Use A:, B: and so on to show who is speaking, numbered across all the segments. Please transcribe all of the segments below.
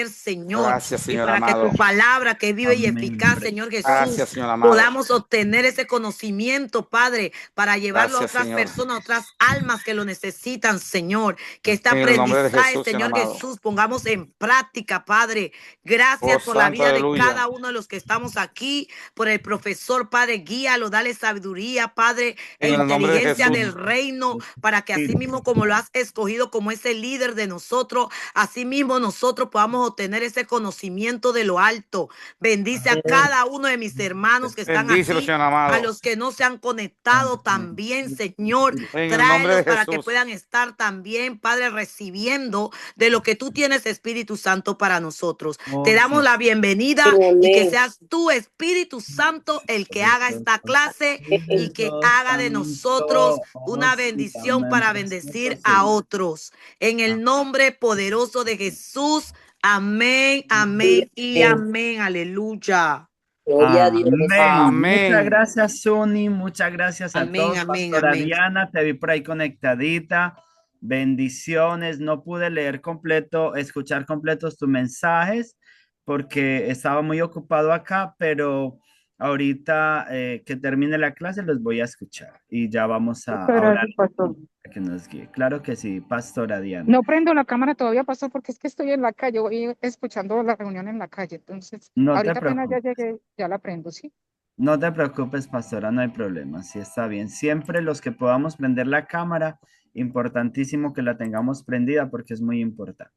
A: Señor,
B: Gracias,
A: y
B: Señor
A: para que tu
B: amado.
A: palabra que es viva y
C: Amén.
A: eficaz, Señor Jesús,
B: Gracias, Señor amado.
A: podamos obtener ese conocimiento, Padre, para llevarlo a
B: Gracias,
A: otras
B: Señor.
A: personas, a otras almas que lo necesitan, Señor. Que este
B: En el nombre de
A: aprendizaje,
B: Jesús, Señor
A: Señor
B: amado.
A: Jesús, pongamos en práctica, Padre.
B: Oh,
A: Gracias por la
B: santo,
A: vida de
B: aleluya.
A: cada uno de los que estamos aquí, por el profesor, Padre, guíalo, dale sabiduría, Padre, e
B: En el nombre de
A: inteligencia del
B: Jesús.
A: reino, para que así mismo como lo has escogido como ese líder de nosotros, así mismo nosotros podamos obtener ese conocimiento de lo alto. Bendice a cada uno de mis hermanos que están
B: Bendícelo,
A: aquí,
B: Señor
A: a
B: amado.
A: los que no se han conectado también, Señor.
B: En el nombre de
A: Tráelos para que
B: Jesús.
A: puedan estar también, Padre, recibiendo de lo que tú tienes, Espíritu Santo, para nosotros. Te
C: Oh,
A: damos
C: sí.
A: la bienvenida y que seas tú, Espíritu Santo, el que haga esta clase y que
C: Espíritu
A: haga de nosotros
C: Santo, oh,
A: una
C: sí,
A: bendición
C: amén,
A: para
C: precioso
A: bendecir a
C: Señor.
A: otros. En el nombre poderoso de Jesús. Amén, amén y amén. Aleluya.
D: Gloria a Dios.
C: Amén. Muchas
B: Amén.
C: gracias, Sony. Muchas gracias a
A: Amén,
C: todos.
A: amén,
C: Pastora
A: amén.
C: Diana, te vi por ahí conectadita. Bendiciones. No pude leer completo, escuchar completos tus mensajes porque estaba muy ocupado acá, pero ahorita que termine la clase los voy a escuchar y ya vamos a
E: Muchas
C: orar
E: gracias, pastor.
C: para que nos guíe. Claro que sí, Pastora Diana.
E: No prendo la cámara todavía, pastor, porque es que estoy en la calle, voy escuchando la reunión en la calle. Entonces,
C: No te
E: ahorita apenas ya
C: preocupes.
E: llegué, ya la prendo, ¿sí?
C: No te preocupes, pastora, no hay problema, sí está bien. Siempre los que podamos prender la cámara, importantísimo que la tengamos prendida porque es muy importante.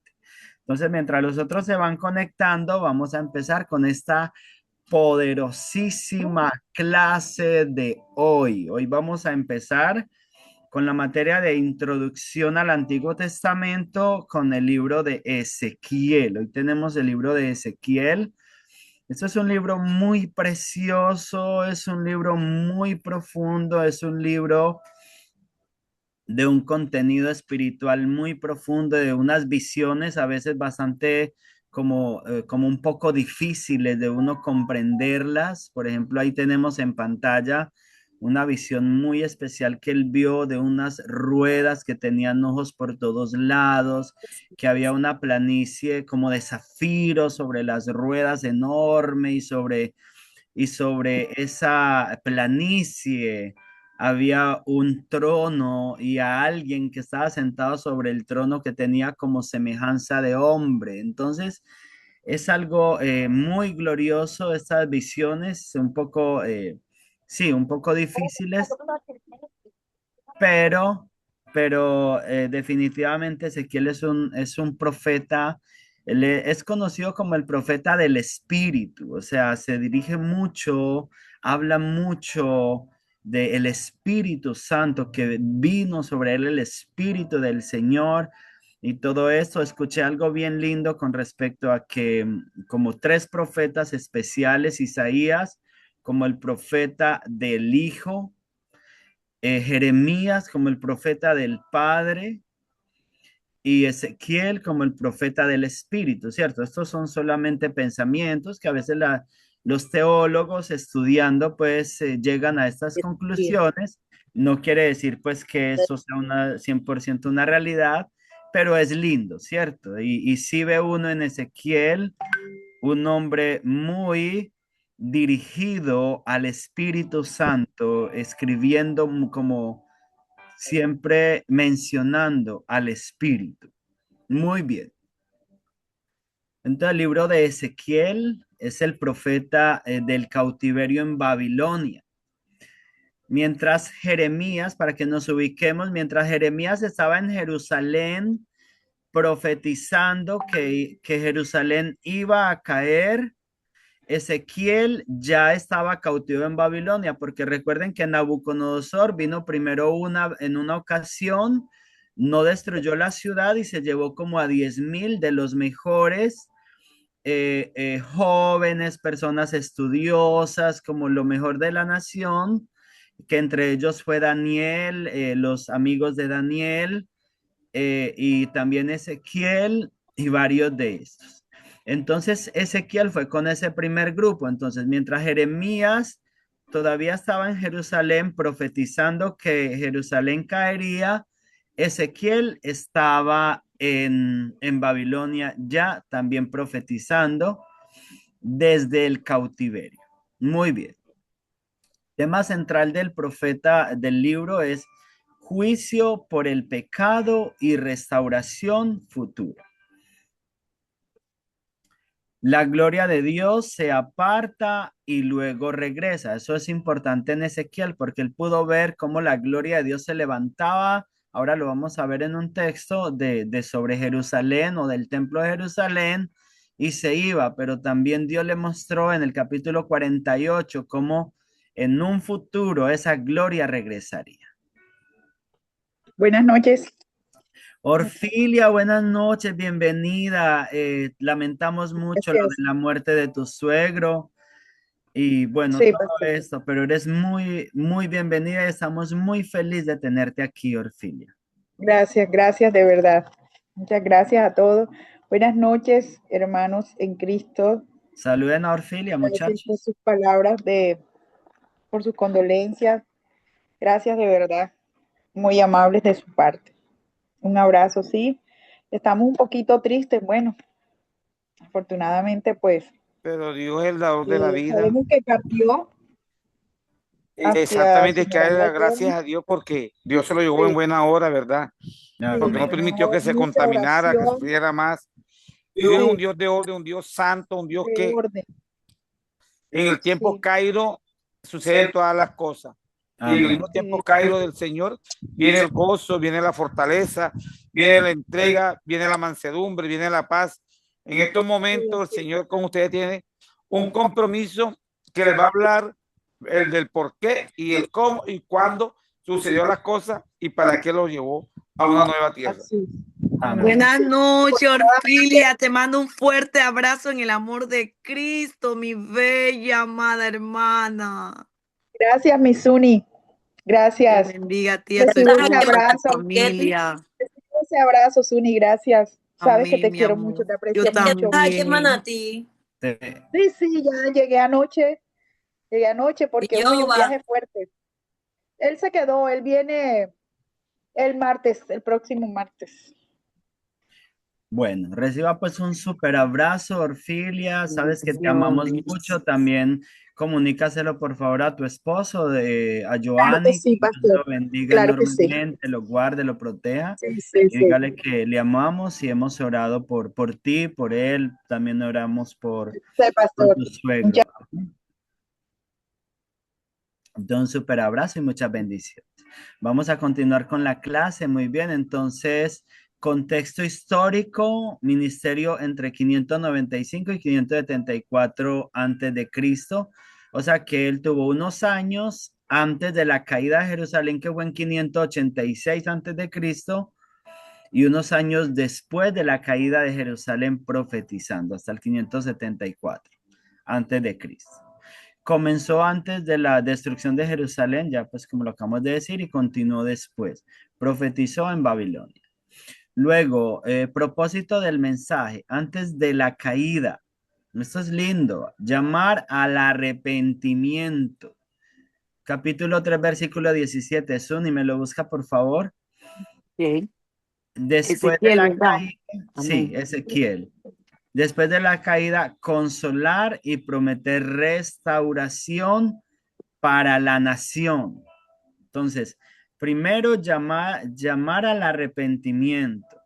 C: Entonces, mientras los otros se van conectando, vamos a empezar con esta poderosísima clase de hoy. Hoy vamos a empezar con la materia de introducción al Antiguo Testamento con el libro de Ezequiel. Hoy tenemos el libro de Ezequiel. Esto es un libro muy precioso, es un libro muy profundo, es un libro de un contenido espiritual muy profundo, de unas visiones a veces bastante como un poco difíciles de uno comprenderlas. Por ejemplo, ahí tenemos en pantalla una visión muy especial que él vio de unas ruedas que tenían ojos por todos lados, que había una planicie como de zafiro sobre las ruedas enorme y sobre esa planicie había un trono y a alguien que estaba sentado sobre el trono que tenía como semejanza de hombre. Entonces, es algo muy glorioso, estas visiones, un poco, sí, un poco difíciles, pero, pero definitivamente Ezequiel es un profeta, es conocido como el profeta del Espíritu, o sea, se dirige mucho, habla mucho del Espíritu Santo, que vino sobre él el Espíritu del Señor. Y todo esto, escuché algo bien lindo con respecto a que como tres profetas especiales, Isaías como el profeta del Hijo, Jeremías como el profeta del Padre y Ezequiel como el profeta del Espíritu, ¿cierto? Estos son solamente pensamientos que a veces los teólogos estudiando pues llegan a estas conclusiones. No quiere decir pues que eso sea una 100% una realidad, pero es lindo, ¿cierto? Y sí ve uno en Ezequiel un hombre muy dirigido al Espíritu Santo, escribiendo como siempre mencionando al Espíritu. Muy bien. Entonces el libro de Ezequiel es el profeta del cautiverio en Babilonia. Mientras Jeremías, para que nos ubiquemos, mientras Jeremías estaba en Jerusalén profetizando que Jerusalén iba a caer, Ezequiel ya estaba cautivo en Babilonia, porque recuerden que Nabucodonosor vino primero en una ocasión, no destruyó la ciudad y se llevó como a 10,000 de los mejores jóvenes, personas estudiosas, como lo mejor de la nación, que entre ellos fue Daniel, los amigos de Daniel, y también Ezequiel y varios de estos. Entonces Ezequiel fue con ese primer grupo. Entonces, mientras Jeremías todavía estaba en Jerusalén profetizando que Jerusalén caería, Ezequiel estaba en Babilonia, ya también profetizando desde el cautiverio. Muy bien. Tema central del profeta del libro es juicio por el pecado y restauración futura. La gloria de Dios se aparta y luego regresa. Eso es importante en Ezequiel porque él pudo ver cómo la gloria de Dios se levantaba. Ahora lo vamos a ver en un texto de sobre Jerusalén o del templo de Jerusalén y se iba, pero también Dios le mostró en el capítulo 48 cómo en un futuro esa gloria regresaría.
B: Buenas noches.
C: Orfilia, buenas noches, bienvenida. Lamentamos mucho lo de
B: Gracias.
C: la muerte de tu suegro y bueno,
B: Sí,
C: todo
B: pastor.
C: esto, pero eres muy, muy bienvenida y estamos muy felices de tenerte aquí, Orfilia.
B: Gracias de verdad. Muchas gracias a todos. Buenas noches, hermanos en Cristo.
C: Saluden a Orfilia,
B: Gracias por
C: muchachos.
B: sus palabras, por sus condolencias. Gracias de verdad. Muy amables de su parte. Un abrazo, sí. Estamos un poquito tristes. Bueno, afortunadamente, pues,
D: Pero Dios es el dador de la vida.
B: sabemos que partió hacia
D: Exactamente,
B: su
D: hay que darle
B: morada
D: las gracias
B: eterna.
D: a Dios porque Dios se lo llevó en
B: Sí,
D: buena hora, ¿verdad? Porque no
C: Amén.
D: permitió que se
B: mucha
D: contaminara, que
B: oración.
D: sufriera más. Dios es un
B: Sí,
D: Dios de orden, un Dios santo, un Dios
B: de
D: que
B: orden.
D: en el tiempo
B: Sí,
D: Cairo suceden todas las cosas. Y en el
C: Amén.
D: mismo tiempo
B: sí,
D: Cairo del Señor viene el gozo, viene la fortaleza, viene la entrega, viene la mansedumbre, viene la paz. En estos momentos el
B: sí.
D: Señor con ustedes tiene un compromiso que les va a hablar el del por qué y el cómo y cuándo sucedió las cosas y para qué lo llevó a una nueva tierra.
B: Así.
C: Amén.
A: Buenas noches, Orfilia. Te mando un fuerte abrazo en el amor de Cristo, mi bella amada hermana.
B: Gracias, Misuni.
A: Te
B: Gracias.
A: bendiga a ti y a tu
B: Recibe ese
A: esposo, a tu
B: abrazo.
A: familia.
B: Recibe ese abrazo, Suni. Gracias. Sabes que
A: Amén,
B: te
A: mi
B: quiero mucho,
A: amor.
B: te
A: Yo
B: aprecio mucho.
A: también.
C: Te-
B: Sí, sí, ya llegué anoche. Llegué anoche porque uy, un viaje fuerte. Él se quedó, él viene el martes, el próximo martes.
C: Bueno, reciba pues un súper abrazo, Orfilia. Sabes que te amamos mucho.
A: Bendiciones.
C: También comunícaselo por favor a tu esposo, a
B: Claro que
C: Giovanni,
B: sí,
C: que Dios
B: pastor.
C: lo bendiga
B: Claro que sí.
C: enormemente, lo guarde, lo proteja.
B: Sí, sí,
C: Y
B: sí.
C: dígale que le amamos y hemos orado por ti, por él. También oramos
B: Sí,
C: por
B: pastor.
C: tu suegro.
B: Muchas
C: Entonces, un súper abrazo y muchas bendiciones. Vamos a continuar con la clase. Muy bien, entonces, contexto histórico, ministerio entre 595 y 574 antes de Cristo. O sea que él tuvo unos años antes de la caída de Jerusalén, que fue en 586 antes de Cristo, y unos años después de la caída de Jerusalén profetizando hasta el 574 antes de Cristo. Comenzó antes de la destrucción de Jerusalén, ya pues como lo acabamos de decir, y continuó después. Profetizó en Babilonia. Luego, propósito del mensaje, antes de la caída. Esto es lindo. Llamar al arrepentimiento. Capítulo 3, versículo 17. Suni, ¿me lo busca, por favor?
A: Sí.
C: Después de
A: Ezequiel,
C: la
A: ¿verdad?
C: caída, sí,
A: Amén.
C: Ezequiel. Después de la caída, consolar y prometer restauración para la nación. Entonces, primero llamar al arrepentimiento,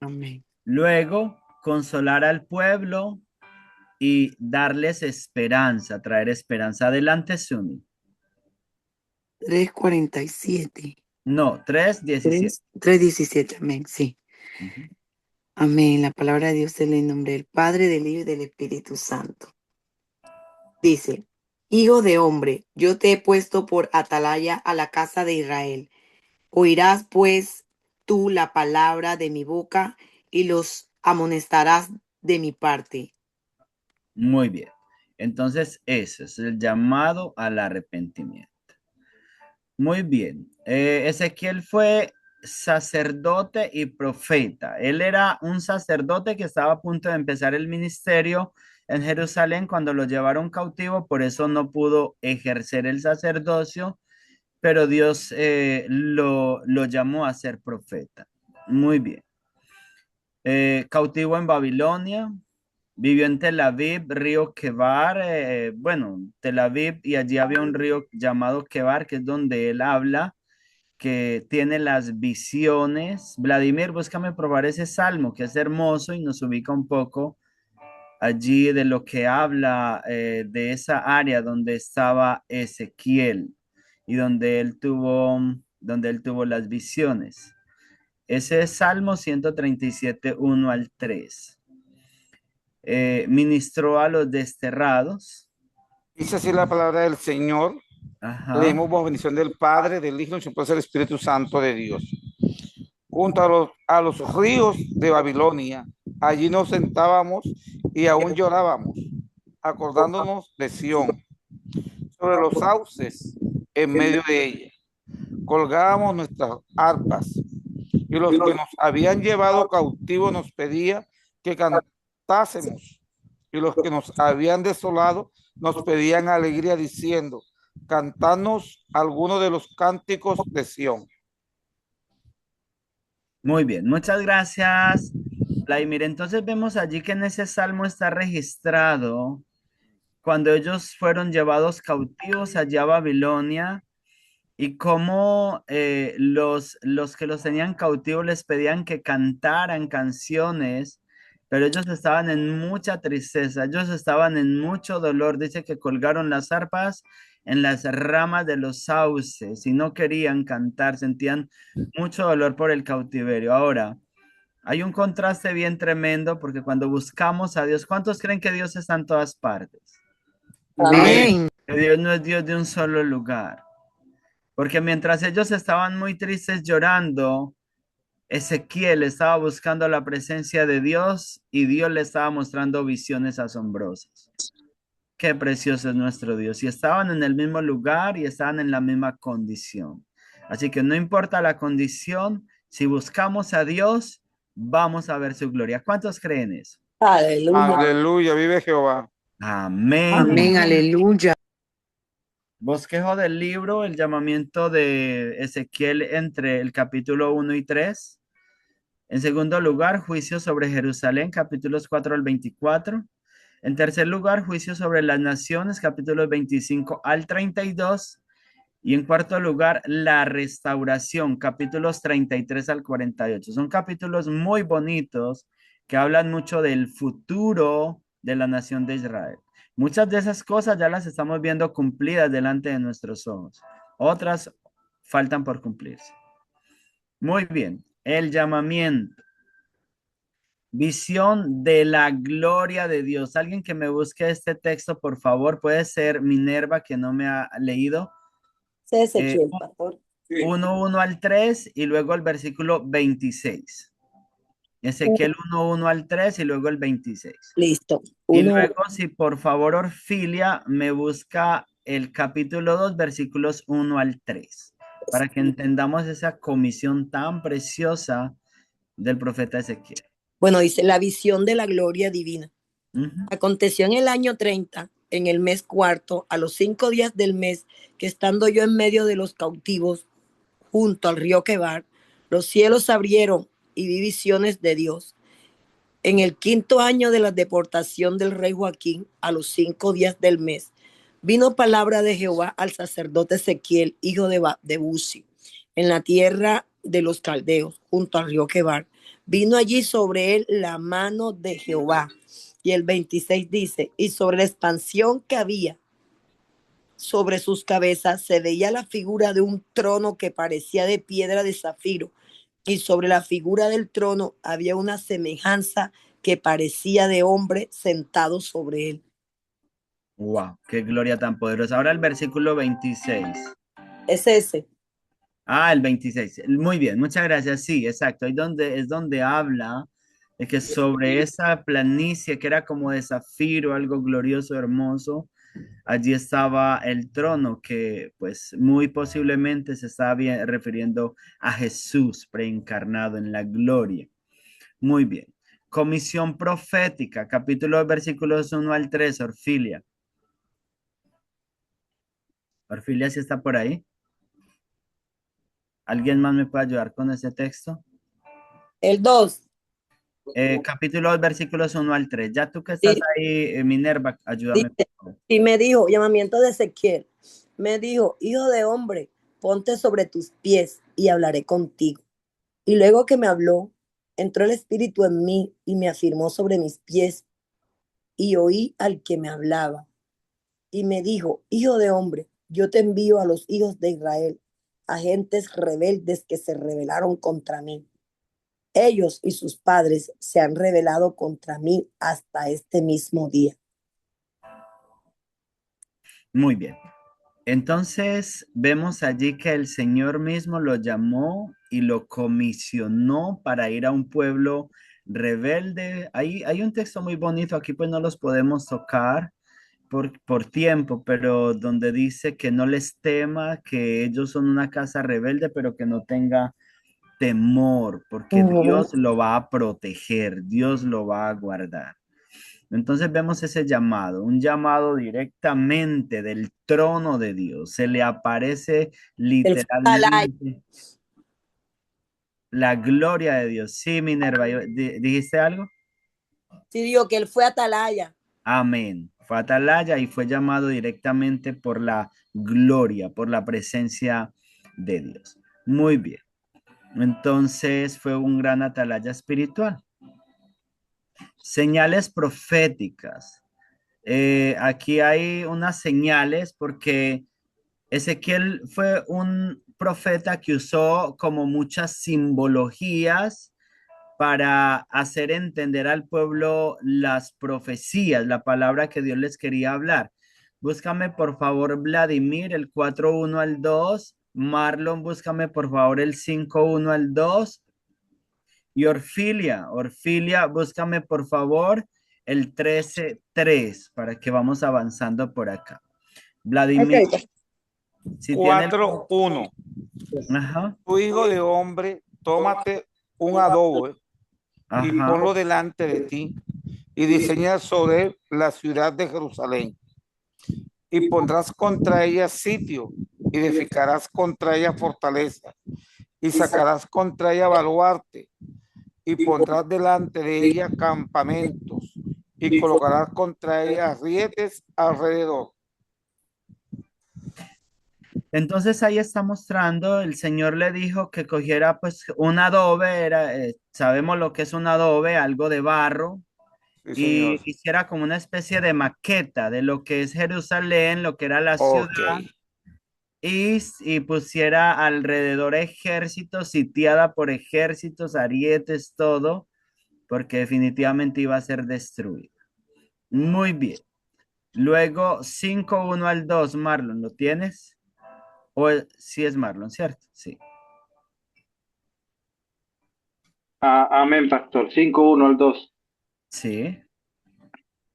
A: Amén.
C: luego consolar al pueblo y darles esperanza, traer esperanza. Adelante, Suni.
A: 3:47.
C: No, 3:17.
A: 3:17. Amén. Sí.
C: Ujú.
A: Amén. La palabra de Dios es en el nombre del Padre, del Hijo y del Espíritu Santo. Dice, Hijo de hombre, yo te he puesto por atalaya a la casa de Israel. Oirás pues tú la palabra de mi boca y los amonestarás de mi parte.
C: Muy bien. Entonces, eso es el llamado al arrepentimiento. Muy bien. Ezequiel fue sacerdote y profeta. Él era un sacerdote que estaba a punto de empezar el ministerio en Jerusalén cuando lo llevaron cautivo, por eso no pudo ejercer el sacerdocio, pero Dios lo llamó a ser profeta. Muy bien. Cautivo en Babilonia, vivió en Tel Aviv, río Quebar, bueno, Tel Aviv, y allí había un río llamado Quebar, que es donde él habla, que tiene las visiones. Vladimir, búscame probar ese salmo, que es hermoso y nos ubica un poco allí de lo que habla de esa área donde estaba Ezequiel y donde él tuvo las visiones. Ese es Salmo 137, 1 al 3. Ministró a los desterrados.
D: Dice así la palabra del Señor.
C: Ajá.
D: Leemos bajo bendición del Padre, del Hijo y siempre del Espíritu Santo de Dios. Junto a los ríos de Babilonia, allí nos sentábamos y aún llorábamos, acordándonos de Sión, sobre los sauces en medio de ella. Colgábamos nuestras arpas y los que nos habían llevado cautivos nos pedían que cantásemos y los que nos habían desolado nos pedían alegría diciendo, cantanos alguno de los cánticos de Sión.
C: Muy bien, muchas gracias, Vladimir. Entonces vemos allí que en ese salmo está registrado cuando ellos fueron llevados cautivos allá a Babilonia y cómo los que los tenían cautivos les pedían que cantaran canciones, pero ellos estaban en mucha tristeza, ellos estaban en mucho dolor. Dice que colgaron las arpas en las ramas de los sauces y no querían cantar, sentían mucho dolor por el cautiverio. Ahora, hay un contraste bien tremendo porque cuando buscamos a Dios, ¿cuántos creen que Dios está en todas partes?
A: Amén.
C: Que Dios no es Dios de un solo lugar. Porque mientras ellos estaban muy tristes llorando, Ezequiel estaba buscando la presencia de Dios y Dios le estaba mostrando visiones asombrosas. Qué precioso es nuestro Dios. Y estaban en el mismo lugar y estaban en la misma condición. Así que no importa la condición, si buscamos a Dios, vamos a ver su gloria. ¿Cuántos creen eso?
F: Aleluya.
D: Aleluya, vive Jehová.
C: Amén.
A: Amén, aleluya.
C: Bosquejo del libro, el llamamiento de Ezequiel entre el capítulo 1 y 3. En segundo lugar, juicio sobre Jerusalén, capítulos 4 al 24. En tercer lugar, juicio sobre las naciones, capítulos 25 al 32. Y en cuarto lugar, la restauración, capítulos 33 al 48. Son capítulos muy bonitos que hablan mucho del futuro de la nación de Israel. Muchas de esas cosas ya las estamos viendo cumplidas delante de nuestros ojos. Otras faltan por cumplirse. Muy bien, el llamamiento. Visión de la gloria de Dios. Alguien que me busque este texto, por favor, puede ser Minerva, que no me ha leído.
F: Ezequiel, pastor.
C: 1 al 3 y luego el versículo 26. Ezequiel 1 al 3 y luego el 26.
F: Listo.
C: Y
F: Uno,
C: luego, si por favor, Orfilia me busca el capítulo 2, versículos 1 al 3, para que entendamos esa comisión tan preciosa del profeta Ezequiel.
F: bueno, dice la visión de la gloria divina.
C: Ujú.
F: Aconteció en el año 30, en el mes cuarto, a los 5 días del mes, que estando yo en medio de los cautivos, junto al río Quebar, los cielos se abrieron y vi visiones de Dios. En el quinto año de la deportación del rey Joaquín, a los 5 días del mes, vino palabra de Jehová al sacerdote Ezequiel, hijo de Buzi, en la tierra de los caldeos, junto al río Quebar. Vino allí sobre él la mano de Jehová. Y el 26 dice, y sobre la expansión que había sobre sus cabezas se veía la figura de un trono que parecía de piedra de zafiro, y sobre la figura del trono había una semejanza que parecía de hombre sentado sobre él.
C: Wow, qué gloria tan poderosa. Ahora el versículo 26.
F: Es ese.
C: El 26. Muy bien, muchas gracias. Sí, exacto. Ahí es donde habla de que sobre esa planicie que era como de zafiro, algo glorioso, hermoso, allí estaba el trono que pues muy posiblemente se estaba refiriendo a Jesús preencarnado en la gloria. Muy bien. Comisión profética, capítulo 2, versículos 1 al 3, Orfilia. Orfilia, ¿sí está por ahí? ¿Alguien más me puede ayudar con ese texto?
F: El 2.
C: capítulo 2, versículos 1 al 3. Ya tú que estás
F: Sí,
C: ahí, Minerva, ayúdame, por
F: dice,
C: favor.
F: y me dijo, llamamiento de Ezequiel, me dijo, hijo de hombre, ponte sobre tus pies y hablaré contigo. Y luego que me habló, entró el Espíritu en mí y me afirmó sobre mis pies y oí al que me hablaba. Y me dijo, hijo de hombre, yo te envío a los hijos de Israel, a gentes rebeldes que se rebelaron contra mí. Ellos y sus padres se han rebelado contra mí hasta este mismo día.
C: Muy bien. Entonces vemos allí que el Señor mismo lo llamó y lo comisionó para ir a un pueblo rebelde. Hay un texto muy bonito, aquí pues no los podemos tocar por tiempo, pero donde dice que no les tema, que ellos son una casa rebelde, pero que no tenga temor, porque Dios lo va a proteger, Dios lo va a guardar. Entonces vemos ese llamado, un llamado directamente del trono de Dios. Se le aparece
F: Él fue atalaya.
C: literalmente la gloria de Dios. Sí, Minerva, ¿dijiste algo?
F: Sí, digo que él fue atalaya.
C: Amén. Fue atalaya y fue llamado directamente por la gloria, por la presencia de Dios. Muy bien. Entonces fue un gran atalaya espiritual. Señales proféticas. Aquí hay unas señales porque Ezequiel fue un profeta que usó como muchas simbologías para hacer entender al pueblo las profecías, la palabra que Dios les quería hablar. Búscame por favor, Vladimir, el 4:1 al 2. Marlon, búscame por favor el 5:1 al 2. Y Orfilia, búscame por favor el 13:3 para que vamos avanzando por acá. Vladimir,
B: Ok,
C: si tiene
D: 4:1.
C: Ajá,
D: Tu hijo de hombre, tómate un adobe y
C: ajá.
D: ponlo delante de ti y diseña sobre él la ciudad de Jerusalén. Y pondrás contra ella sitio, y edificarás contra ella fortaleza, y sacarás contra ella baluarte, y pondrás delante de ella campamentos, y colocarás contra ella rietes alrededor.
C: Entonces ahí está mostrando, el Señor le dijo que cogiera pues un adobe, sabemos lo que es un adobe, algo de barro,
D: Sí, señor.
C: y hiciera como una especie de maqueta de lo que es Jerusalén, lo que era la ciudad,
D: Ok.
C: y pusiera alrededor ejércitos, sitiada por ejércitos, arietes, todo, porque definitivamente iba a ser destruida. Muy bien. Luego 5:1 al 2, Marlon, ¿lo tienes? O sí es Marlon, ¿cierto? Sí.
G: Amén, pastor. 5:1 al 2.
C: Sí.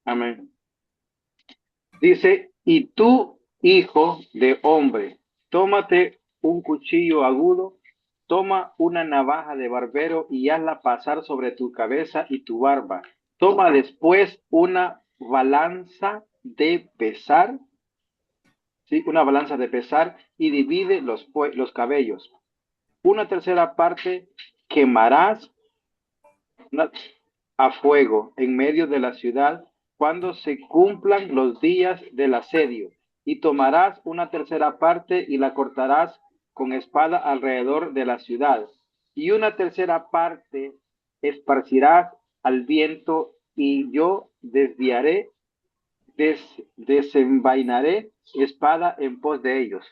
G: Amén. Dice, y tú, hijo de hombre, tómate un cuchillo agudo, toma una navaja de barbero y hazla pasar sobre tu cabeza y tu barba. Toma después una balanza de pesar, ¿sí? Una balanza de pesar y divide los cabellos. Una tercera parte quemarás a fuego en medio de la ciudad cuando se cumplan los días del asedio, y tomarás una tercera parte y la cortarás con espada alrededor de la ciudad, y una tercera parte esparcirás al viento, y yo desenvainaré espada en pos de ellos.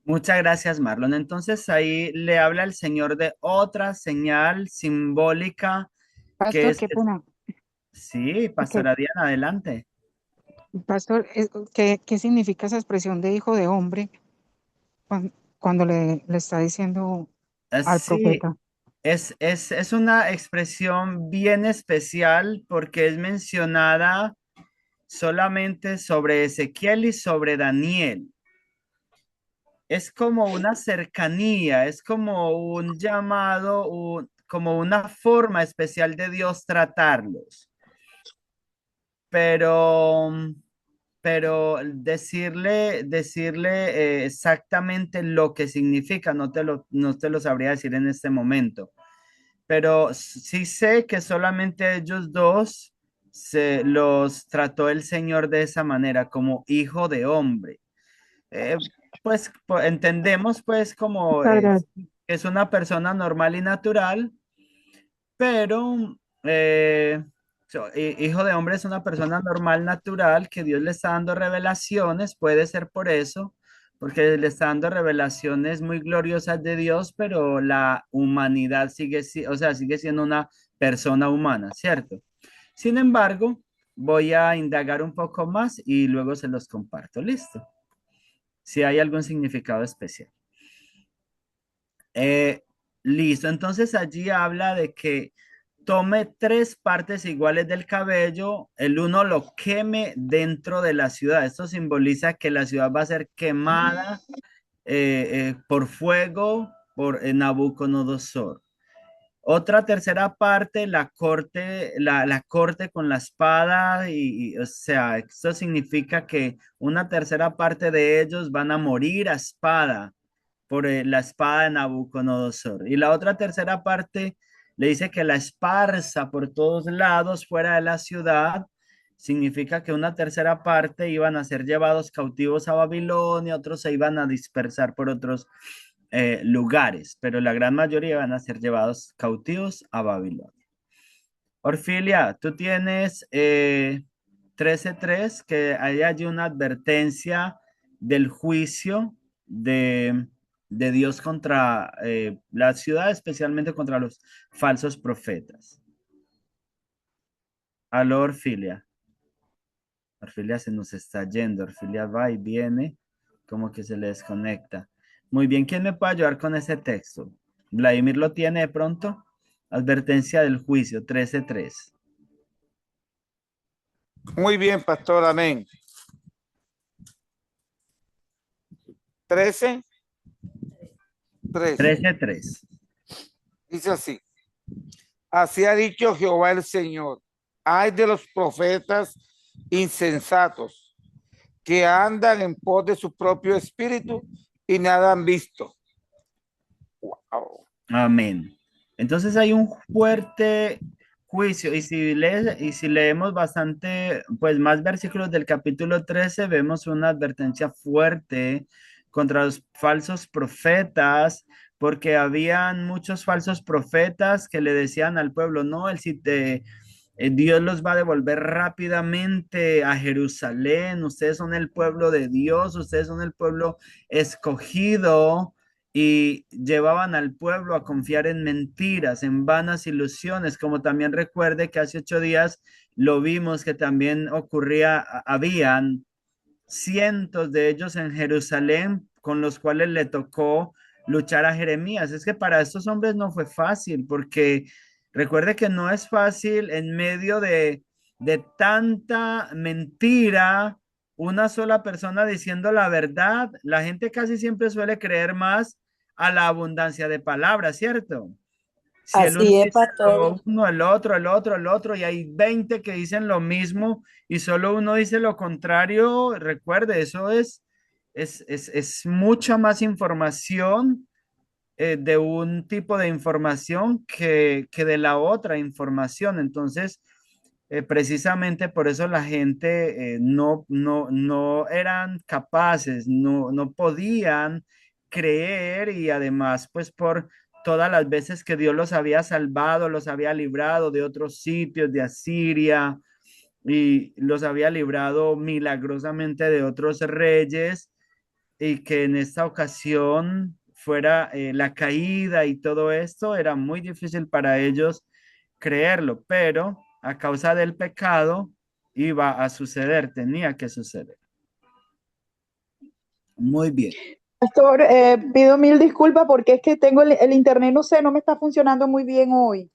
C: Muchas gracias, Marlon. Entonces ahí le habla el Señor de otra señal simbólica que
E: Pastor,
C: es,
E: qué pena.
C: sí,
E: Que,
C: Pastora Diana, adelante.
E: pastor, ¿qué significa esa expresión de hijo de hombre cuando le está diciendo al
C: Sí,
E: profeta?
C: es una expresión bien especial porque es mencionada solamente sobre Ezequiel y sobre Daniel. Es como una cercanía, es como un llamado, como una forma especial de Dios tratarlos. Pero, pero decirle exactamente lo que significa, no te lo sabría decir en este momento. pero sí sé que solamente ellos dos se los trató el Señor de esa manera, como hijo de hombre. Eh, entendemos pues como
E: Muchas gracias.
C: es una persona normal y natural, pero hijo de hombre es una persona normal, natural, que Dios le está dando revelaciones, puede ser por eso, porque le está dando revelaciones muy gloriosas de Dios, pero la humanidad sigue, o sea, sigue siendo una persona humana, ¿cierto? Sin embargo, voy a indagar un poco más y luego se los comparto. ¿Listo? Si hay algún significado especial. Eh, Listo, entonces allí habla de que tome 3 partes iguales del cabello, el uno lo queme dentro de la ciudad. Esto simboliza que la ciudad va a ser quemada por fuego por Nabucodonosor. Otra tercera parte, la corte con la espada, o sea, esto significa que una tercera parte de ellos van a morir a espada por la espada de Nabucodonosor. Y la otra tercera parte le dice que la esparza por todos lados fuera de la ciudad. Significa que una tercera parte iban a ser llevados cautivos a Babilonia, otros se iban a dispersar por otros lugares, pero la gran mayoría van a ser llevados cautivos a Babilonia. Orfilia, tú tienes 13:3, que hay allí una advertencia del juicio de Dios contra la ciudad, especialmente contra los falsos profetas. Aló, Orfilia. Orfilia se nos está yendo. Orfilia va y viene, como que se le desconecta. Muy bien, ¿quién me puede ayudar con ese texto? Vladimir lo tiene de pronto. Advertencia del juicio, 13:3.
D: Muy bien, pastor, amén. 13, 3.
C: 13:3.
D: Dice así. Así ha dicho Jehová el Señor. Ay de los profetas insensatos que andan en pos de su propio espíritu y nada han visto. Wow.
C: Amén. Entonces hay un fuerte juicio y si leemos bastante, pues más versículos del capítulo 13, vemos una advertencia fuerte contra los falsos profetas, porque habían muchos falsos profetas que le decían al pueblo, no, Dios los va a devolver rápidamente a Jerusalén, ustedes son el pueblo de Dios, ustedes son el pueblo escogido, y llevaban al pueblo a confiar en mentiras, en vanas ilusiones, como también recuerde que hace 8 días lo vimos que también habían cientos de ellos en Jerusalén con los cuales le tocó luchar a Jeremías. Es que para estos hombres no fue fácil, porque recuerde que no es fácil en medio de tanta mentira, una sola persona diciendo la verdad. La gente casi siempre suele creer más a la abundancia de palabras, ¿cierto? Si el uno
F: Así es,
C: dice
F: pastor.
C: lo uno, el otro, y hay 20 que dicen lo mismo y solo uno dice lo contrario, recuerde, eso es mucha más información de un tipo de información que de la otra información. Entonces, precisamente por eso la gente no eran capaces, no podían creer, y además, pues por todas las veces que Dios los había salvado, los había librado de otros sitios, de Asiria, y los había librado milagrosamente de otros reyes, y que en esta ocasión fuera la caída y todo esto, era muy difícil para ellos creerlo, pero a causa del pecado iba a suceder, tenía que suceder. Muy bien.
B: Pastor, pido mil disculpas porque es que tengo el internet, no sé, no me está funcionando muy bien hoy.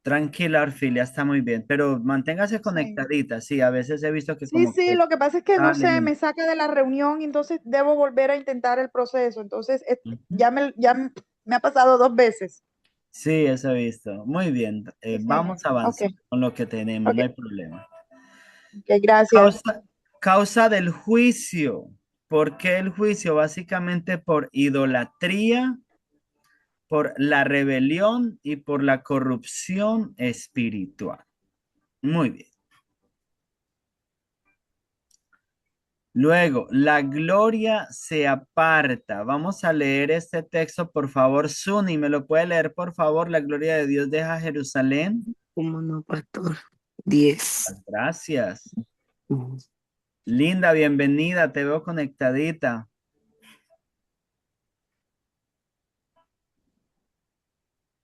C: Tranquila, Orfilia, está muy bien, pero manténgase
B: Sí.
C: conectadita. Sí, a veces he visto que
B: Sí,
C: como
B: sí,
C: que
B: lo que pasa es que no sé,
C: salen.
B: me saca de la reunión y entonces debo volver a intentar el proceso. Entonces,
C: Ujú.
B: ya me ha pasado 2 veces.
C: Sí, eso he visto. Muy bien,
B: Sí,
C: vamos a
B: ok,
C: avanzar con lo que tenemos, no
B: ok,
C: hay problema.
B: ok, gracias.
C: Causa del juicio. ¿Por qué el juicio? Básicamente por idolatría por la rebelión y por la corrupción espiritual. Muy bien. Luego, la gloria se aparta. Vamos a leer este texto, por favor. Suni, ¿me lo puede leer, por favor? La gloria de Dios deja Jerusalén.
F: ¿Cómo no, pastor? 10.
C: Gracias. Linda, bienvenida. Te veo conectadita.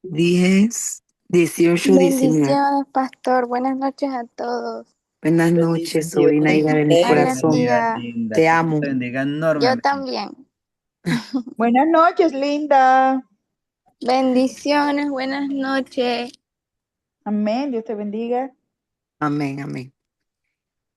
F: 10, 18, 19.
H: Bendiciones, pastor. Buenas noches a todos.
F: Buenas noches, sobrina Ida de mi corazón.
C: Bienvenida, linda.
F: Te
C: Que
F: amo.
C: te bendiga
H: Yo
C: enormemente.
H: también.
B: Buenas noches, linda.
H: Bendiciones, buenas noches.
B: Amén. Dios te bendiga.
F: Amén, amén.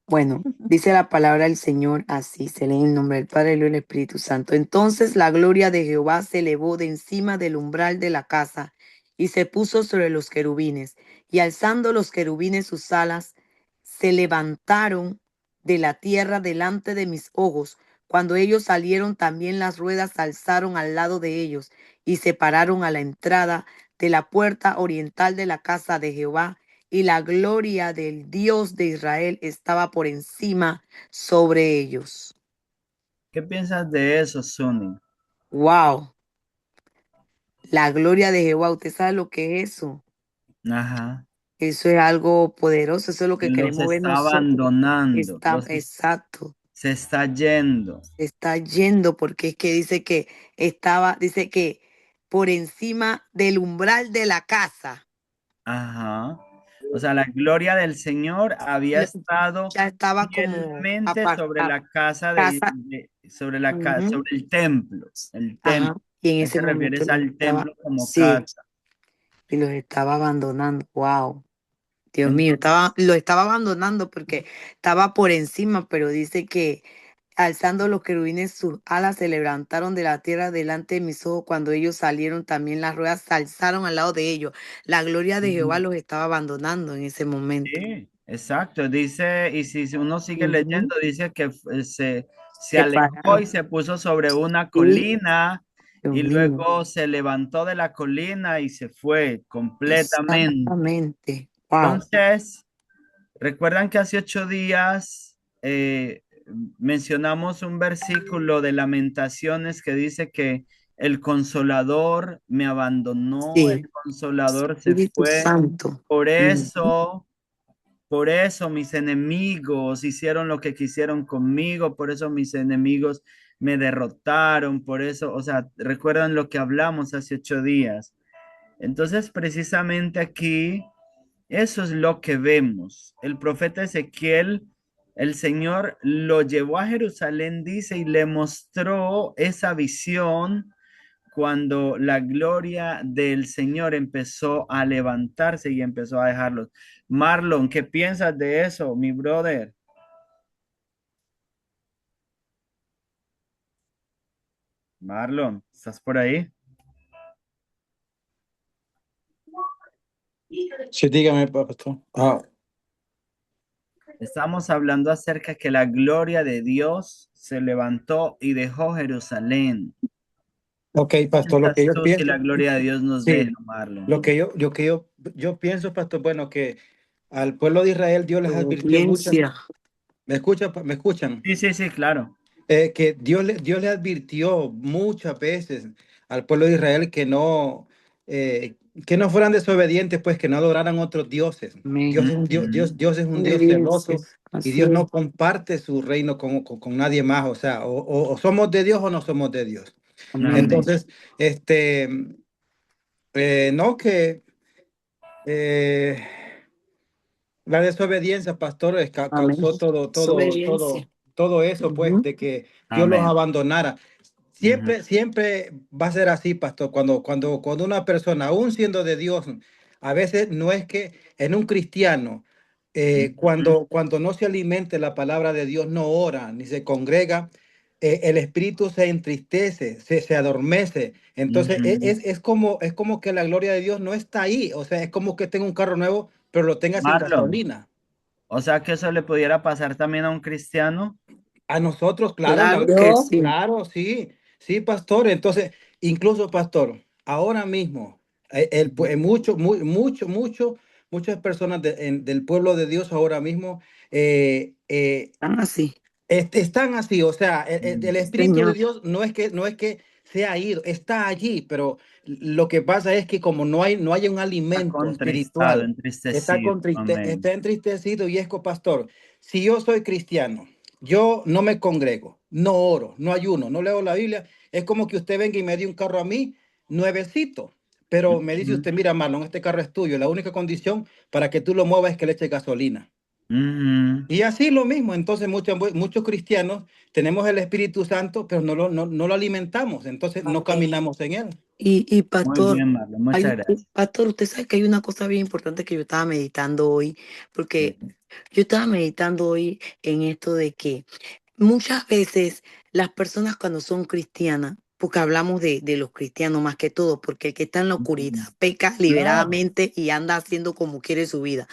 F: Bueno, dice la palabra del Señor así, se lee en el nombre del Padre, del Hijo y del Espíritu Santo. Entonces la gloria de Jehová se elevó de encima del umbral de la casa y se puso sobre los querubines. Y alzando los querubines sus alas, se levantaron de la tierra delante de mis ojos. Cuando ellos salieron, también las ruedas se alzaron al lado de ellos y se pararon a la entrada de la puerta oriental de la casa de Jehová. Y la gloria del Dios de Israel estaba por encima sobre ellos.
C: ¿Qué piensas de eso, Suni?
F: Wow. La gloria de Jehová, ¿usted sabe lo que es eso?
C: Ajá.
F: Eso es algo poderoso, eso es lo que
C: Los
F: queremos ver
C: está
F: nosotros.
C: abandonando.
F: Exacto.
C: Se está yendo.
F: Se está yendo porque es que dice que por encima del umbral de la casa.
C: Ajá. O sea, la gloria del Señor había estado
F: Ya estaba como
C: fielmente sobre la casa sobre el templo. El templo.
F: Ajá. Y en
C: ¿A
F: ese
C: qué
F: momento
C: refieres al templo como
F: sí,
C: casa?
F: y los estaba abandonando. Wow. Dios mío, lo estaba abandonando porque estaba por encima, pero dice que alzando los querubines sus alas se levantaron de la tierra delante de mis ojos. Cuando ellos salieron, también las ruedas se alzaron al lado de ellos. La gloria de Jehová los estaba abandonando en ese momento.
C: Sí, exacto. Dice, y si uno sigue
F: Ujú.
C: leyendo, dice que se
F: Se
C: alejó
F: pararon.
C: y se puso sobre una
F: Sí.
C: colina
F: Dios
C: y
F: mío.
C: luego se levantó de la colina y se fue completamente.
F: Exactamente. Wow.
C: Entonces, recuerdan que hace 8 días mencionamos un versículo de Lamentaciones que dice que el Consolador me abandonó,
F: Sí.
C: el Consolador se
F: Espíritu
C: fue.
F: Santo.
C: Por eso mis enemigos hicieron lo que quisieron conmigo, por eso mis enemigos me derrotaron, por eso, o sea, recuerdan lo que hablamos hace 8 días. Entonces, precisamente aquí, eso es lo que vemos. El profeta Ezequiel, el Señor lo llevó a Jerusalén, dice, y le mostró esa visión cuando la gloria del Señor empezó a levantarse y empezó a dejarlos. Marlon, ¿qué piensas de eso, mi brother? Marlon, ¿estás por ahí?
I: Sí, dígame, pastor.
C: Estamos hablando acerca que la gloria de Dios se levantó y dejó Jerusalén.
I: Ok, pastor, lo que yo
C: Tú,
I: pienso.
C: si la gloria de Dios nos
I: Sí,
C: deja, Marlon.
I: lo que yo pienso, pastor, bueno, que al pueblo de Israel Dios les advirtió muchas.
F: Audiencia.
I: ¿Me escuchan?
C: Sí, claro.
I: Que Dios le advirtió muchas veces al pueblo de Israel que no fueran desobedientes, pues que no adoraran otros dioses.
F: Amén.
I: Dios es un Dios es un Dios celoso y Dios no comparte su reino con nadie más. O sea, o somos de Dios o no somos de Dios.
F: Amén.
I: Entonces, no que la desobediencia, pastor, causó
F: Desobediencia.
I: todo eso, pues,
F: Ujú.
I: de que Dios los
C: Amén.
I: abandonara. Siempre va a ser así, pastor, cuando una persona, aún siendo de Dios, a veces no es que en un cristiano, cuando no se alimente la palabra de Dios, no ora ni se congrega, el espíritu se entristece, se adormece. Entonces, es como que la gloria de Dios no está ahí. O sea, es como que tenga un carro nuevo, pero lo tenga sin
C: Marlon,
I: gasolina.
C: o sea que eso le pudiera pasar también a un cristiano.
I: A nosotros, claro,
F: Claro que sí.
I: claro, sí, pastor. Entonces, incluso, pastor, ahora mismo, muchas personas del pueblo de Dios ahora mismo
A: Están así,
I: están así, o sea, el Espíritu de
A: Señor.
I: Dios no es que se ha ido, está allí, pero lo que pasa es que como no hay un
C: Está
I: alimento
C: contristado,
I: espiritual,
C: entristecido. Amén.
I: está entristecido y es pastor. Si yo soy cristiano, yo no me congrego, no oro, no ayuno, no leo la Biblia, es como que usted venga y me dé un carro a mí, nuevecito. Pero me dice usted, mira, Marlon, este carro es tuyo. La única condición para que tú lo muevas es que le eches gasolina.
C: Ujú.
I: Y así lo mismo, entonces muchos cristianos tenemos el Espíritu Santo, pero no lo alimentamos, entonces no caminamos en él.
A: Y
C: Muy
A: pastor,
C: bien, Marlon. Muchas gracias.
A: pastor, usted sabe que hay una cosa bien importante que yo estaba meditando hoy, porque
C: Sí.
A: yo estaba meditando hoy en esto de que muchas veces las personas cuando son cristianas, porque hablamos de los cristianos más que todo, porque el que está en la oscuridad peca
C: Claro.
A: liberadamente y anda haciendo como quiere su vida.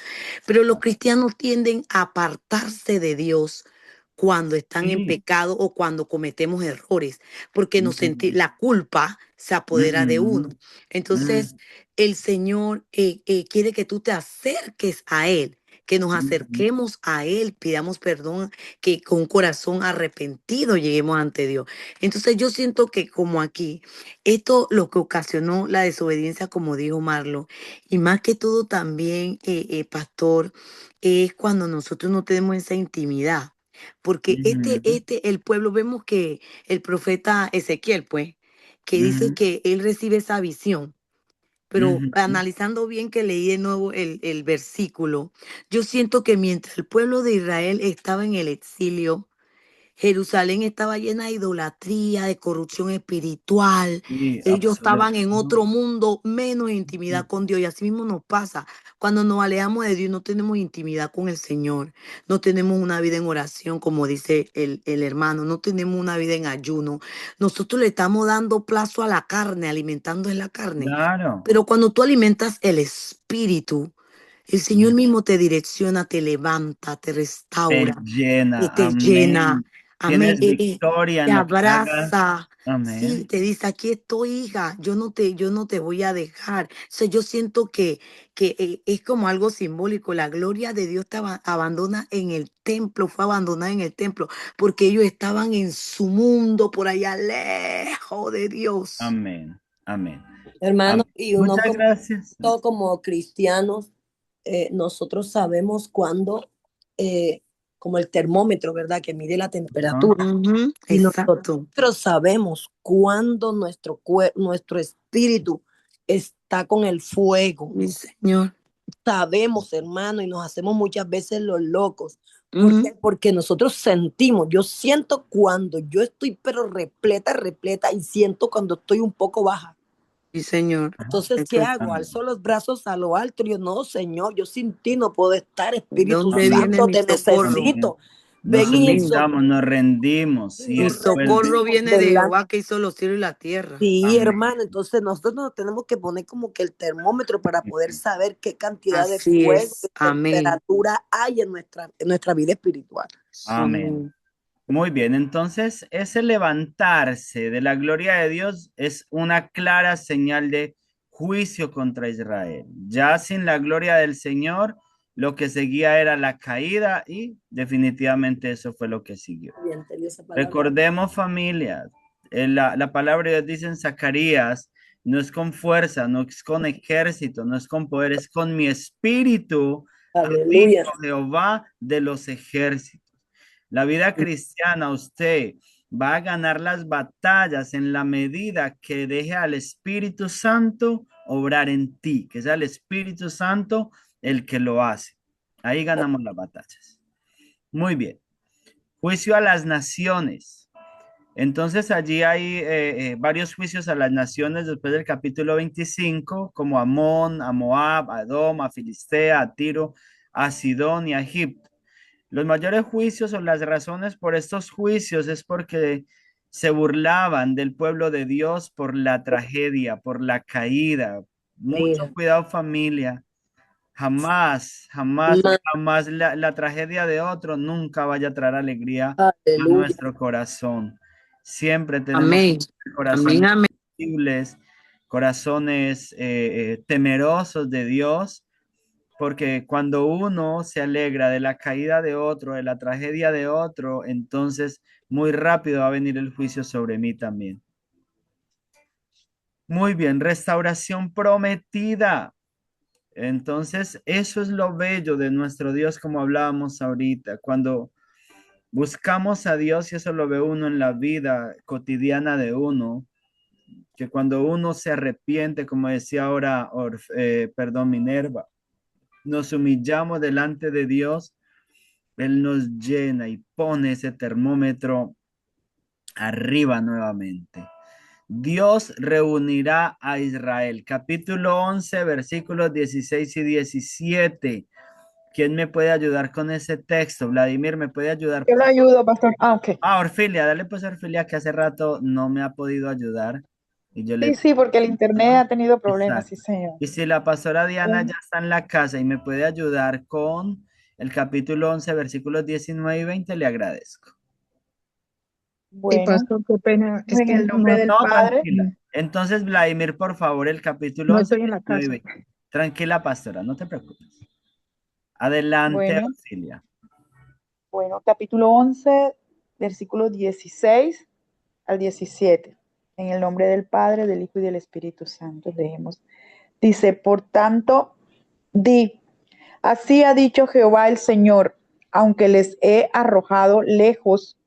A: Pero los cristianos tienden a apartarse de Dios cuando están en
C: Sí.
A: pecado o cuando cometemos errores, porque
C: Ujú.
A: la culpa se apodera de uno.
C: Ujú.
A: Entonces, el Señor quiere que tú te acerques a Él, que nos
C: Ujú.
A: acerquemos a Él, pidamos perdón, que con un corazón arrepentido lleguemos ante Dios. Entonces yo siento que como aquí, esto lo que ocasionó la desobediencia, como dijo Marlo, y más que todo también, pastor, es cuando nosotros no tenemos esa intimidad. Porque
C: Ujú.
A: el pueblo, vemos que el profeta Ezequiel, pues, que dice
C: Ujú.
A: que él recibe esa visión. Pero
C: Ujú.
A: analizando bien que leí de nuevo el versículo, yo siento que mientras el pueblo de Israel estaba en el exilio, Jerusalén estaba llena de idolatría, de corrupción espiritual.
C: Sí,
A: Ellos estaban
C: absoluto.
A: en otro mundo, menos intimidad con Dios. Y así mismo nos pasa. Cuando nos alejamos de Dios, no tenemos intimidad con el Señor. No tenemos una vida en oración, como dice el hermano. No tenemos una vida en ayuno. Nosotros le estamos dando plazo a la carne, alimentando en la carne.
C: Claro.
A: Pero cuando tú alimentas el espíritu, el Señor mismo te direcciona, te levanta, te
C: Te
A: restaura,
C: llena.
A: te llena.
C: Amén.
A: Amén.
C: Tienes victoria
A: Te
C: en lo que hagas.
A: abraza. Sí,
C: Amén.
A: te dice, aquí estoy, hija, yo no te voy a dejar. O sea, yo siento que es como algo simbólico. La gloria de Dios te abandona en el templo, fue abandonada en el templo, porque ellos estaban en su mundo, por allá lejos de Dios.
C: Amén. Amén.
F: Hermano, y uno
C: Muchas gracias.
F: como cristianos, nosotros sabemos cuándo, como el termómetro, ¿verdad? Que mide la temperatura.
A: Ujú,
F: Y
A: exacto.
F: nosotros sabemos cuándo nuestro espíritu está con el fuego.
A: Mi Señor.
F: Sabemos, hermano, y nos hacemos muchas veces los locos.
A: Ujú,
F: Porque nosotros sentimos, yo siento cuando yo estoy pero repleta y siento cuando estoy un poco baja.
A: mi Señor.
F: Entonces,
A: Eso
F: ¿qué
A: es.
F: hago?
C: Amén.
F: Alzo los brazos a lo alto y yo, no, Señor, yo sin ti no puedo estar,
A: ¿De
F: Espíritu
A: dónde viene
F: Santo,
A: mi
F: te
A: socorro?
C: Amén.
F: necesito.
C: Nos
F: Ven y
A: Amén.
C: humillamos, nos rendimos y
A: Mi
C: Él fue el
A: socorro
F: rendimos
A: viene de
F: delante.
A: Jehová que hizo los cielos y la tierra.
F: Sí,
C: Amén.
F: hermano, entonces nosotros nos tenemos que poner como que el termómetro para poder saber qué cantidad de
A: Así
F: fuego,
A: es.
F: de
A: Amén.
F: temperatura hay en nuestra vida espiritual.
C: Amén.
A: Amén.
C: Muy bien, entonces ese levantarse de la gloria de Dios es una clara señal de juicio contra Israel. Ya sin la gloria del Señor, lo que seguía era la caída y definitivamente eso fue lo que siguió.
F: Bien, entendió esa palabra.
C: Recordemos, familia, la palabra de Dios dice en Zacarías, no es con fuerza, no es con ejército, no es con poder, es con mi espíritu, ha
F: Aleluya.
C: dicho Jehová de los ejércitos. La vida cristiana, usted va a ganar las batallas en la medida que deje al Espíritu Santo obrar en ti, que sea el Espíritu Santo el que lo hace. Ahí ganamos las batallas. Muy bien. Juicio a las naciones. Entonces allí hay varios juicios a las naciones después del capítulo 25, como a Amón, a Moab, a Edom, a Filistea, a Tiro, a Sidón y a Egipto. Los mayores juicios o las razones por estos juicios es porque se burlaban del pueblo de Dios por la tragedia, por la caída. Mucho
F: Mira.
C: cuidado, familia. Jamás, jamás, jamás la tragedia de otro nunca vaya a traer alegría a
F: Aleluya.
C: nuestro corazón. Siempre tenemos
A: Amén.
C: corazones
A: Amén. Amén.
C: sensibles corazones temerosos de Dios, porque cuando uno se alegra de la caída de otro, de la tragedia de otro, entonces muy rápido va a venir el juicio sobre mí también. Muy bien, restauración prometida. Entonces, eso es lo bello de nuestro Dios, como hablábamos ahorita, cuando buscamos a Dios, y eso lo ve uno en la vida cotidiana de uno, que cuando uno se arrepiente, como decía ahora, Minerva, nos humillamos delante de Dios, Él nos llena y pone ese termómetro arriba nuevamente. Dios reunirá a Israel. Capítulo 11, versículos 16 y 17. ¿Quién me puede ayudar con ese texto? Vladimir, ¿me puede ayudar?
B: Yo lo ayudo, pastor. Ok.
C: Orfilia, dale pues a Orfilia, que hace rato no me ha podido ayudar. Y yo
B: Sí, porque el internet ha tenido problemas,
C: Exacto.
B: sí, señor.
C: Y si la pastora Diana ya está en la casa y me puede ayudar con el capítulo 11, versículos 19 y 20, le agradezco.
E: Sí,
B: Bueno,
E: pastor, qué pena. Es
B: en
E: que
B: el nombre del
C: No,
B: Padre.
C: tranquila. Entonces, Vladimir, por favor, el capítulo
E: No
C: 11,
E: estoy en la
C: 19 y
E: casa.
C: 20. Tranquila, pastora, no te preocupes. Adelante,
B: Bueno,
C: Auxilia.
B: capítulo 11, versículos 16 al 17. En el nombre del Padre, del Hijo y del Espíritu Santo, leemos. Dice, por tanto, di, así ha dicho Jehová el Señor, aunque les he arrojado lejos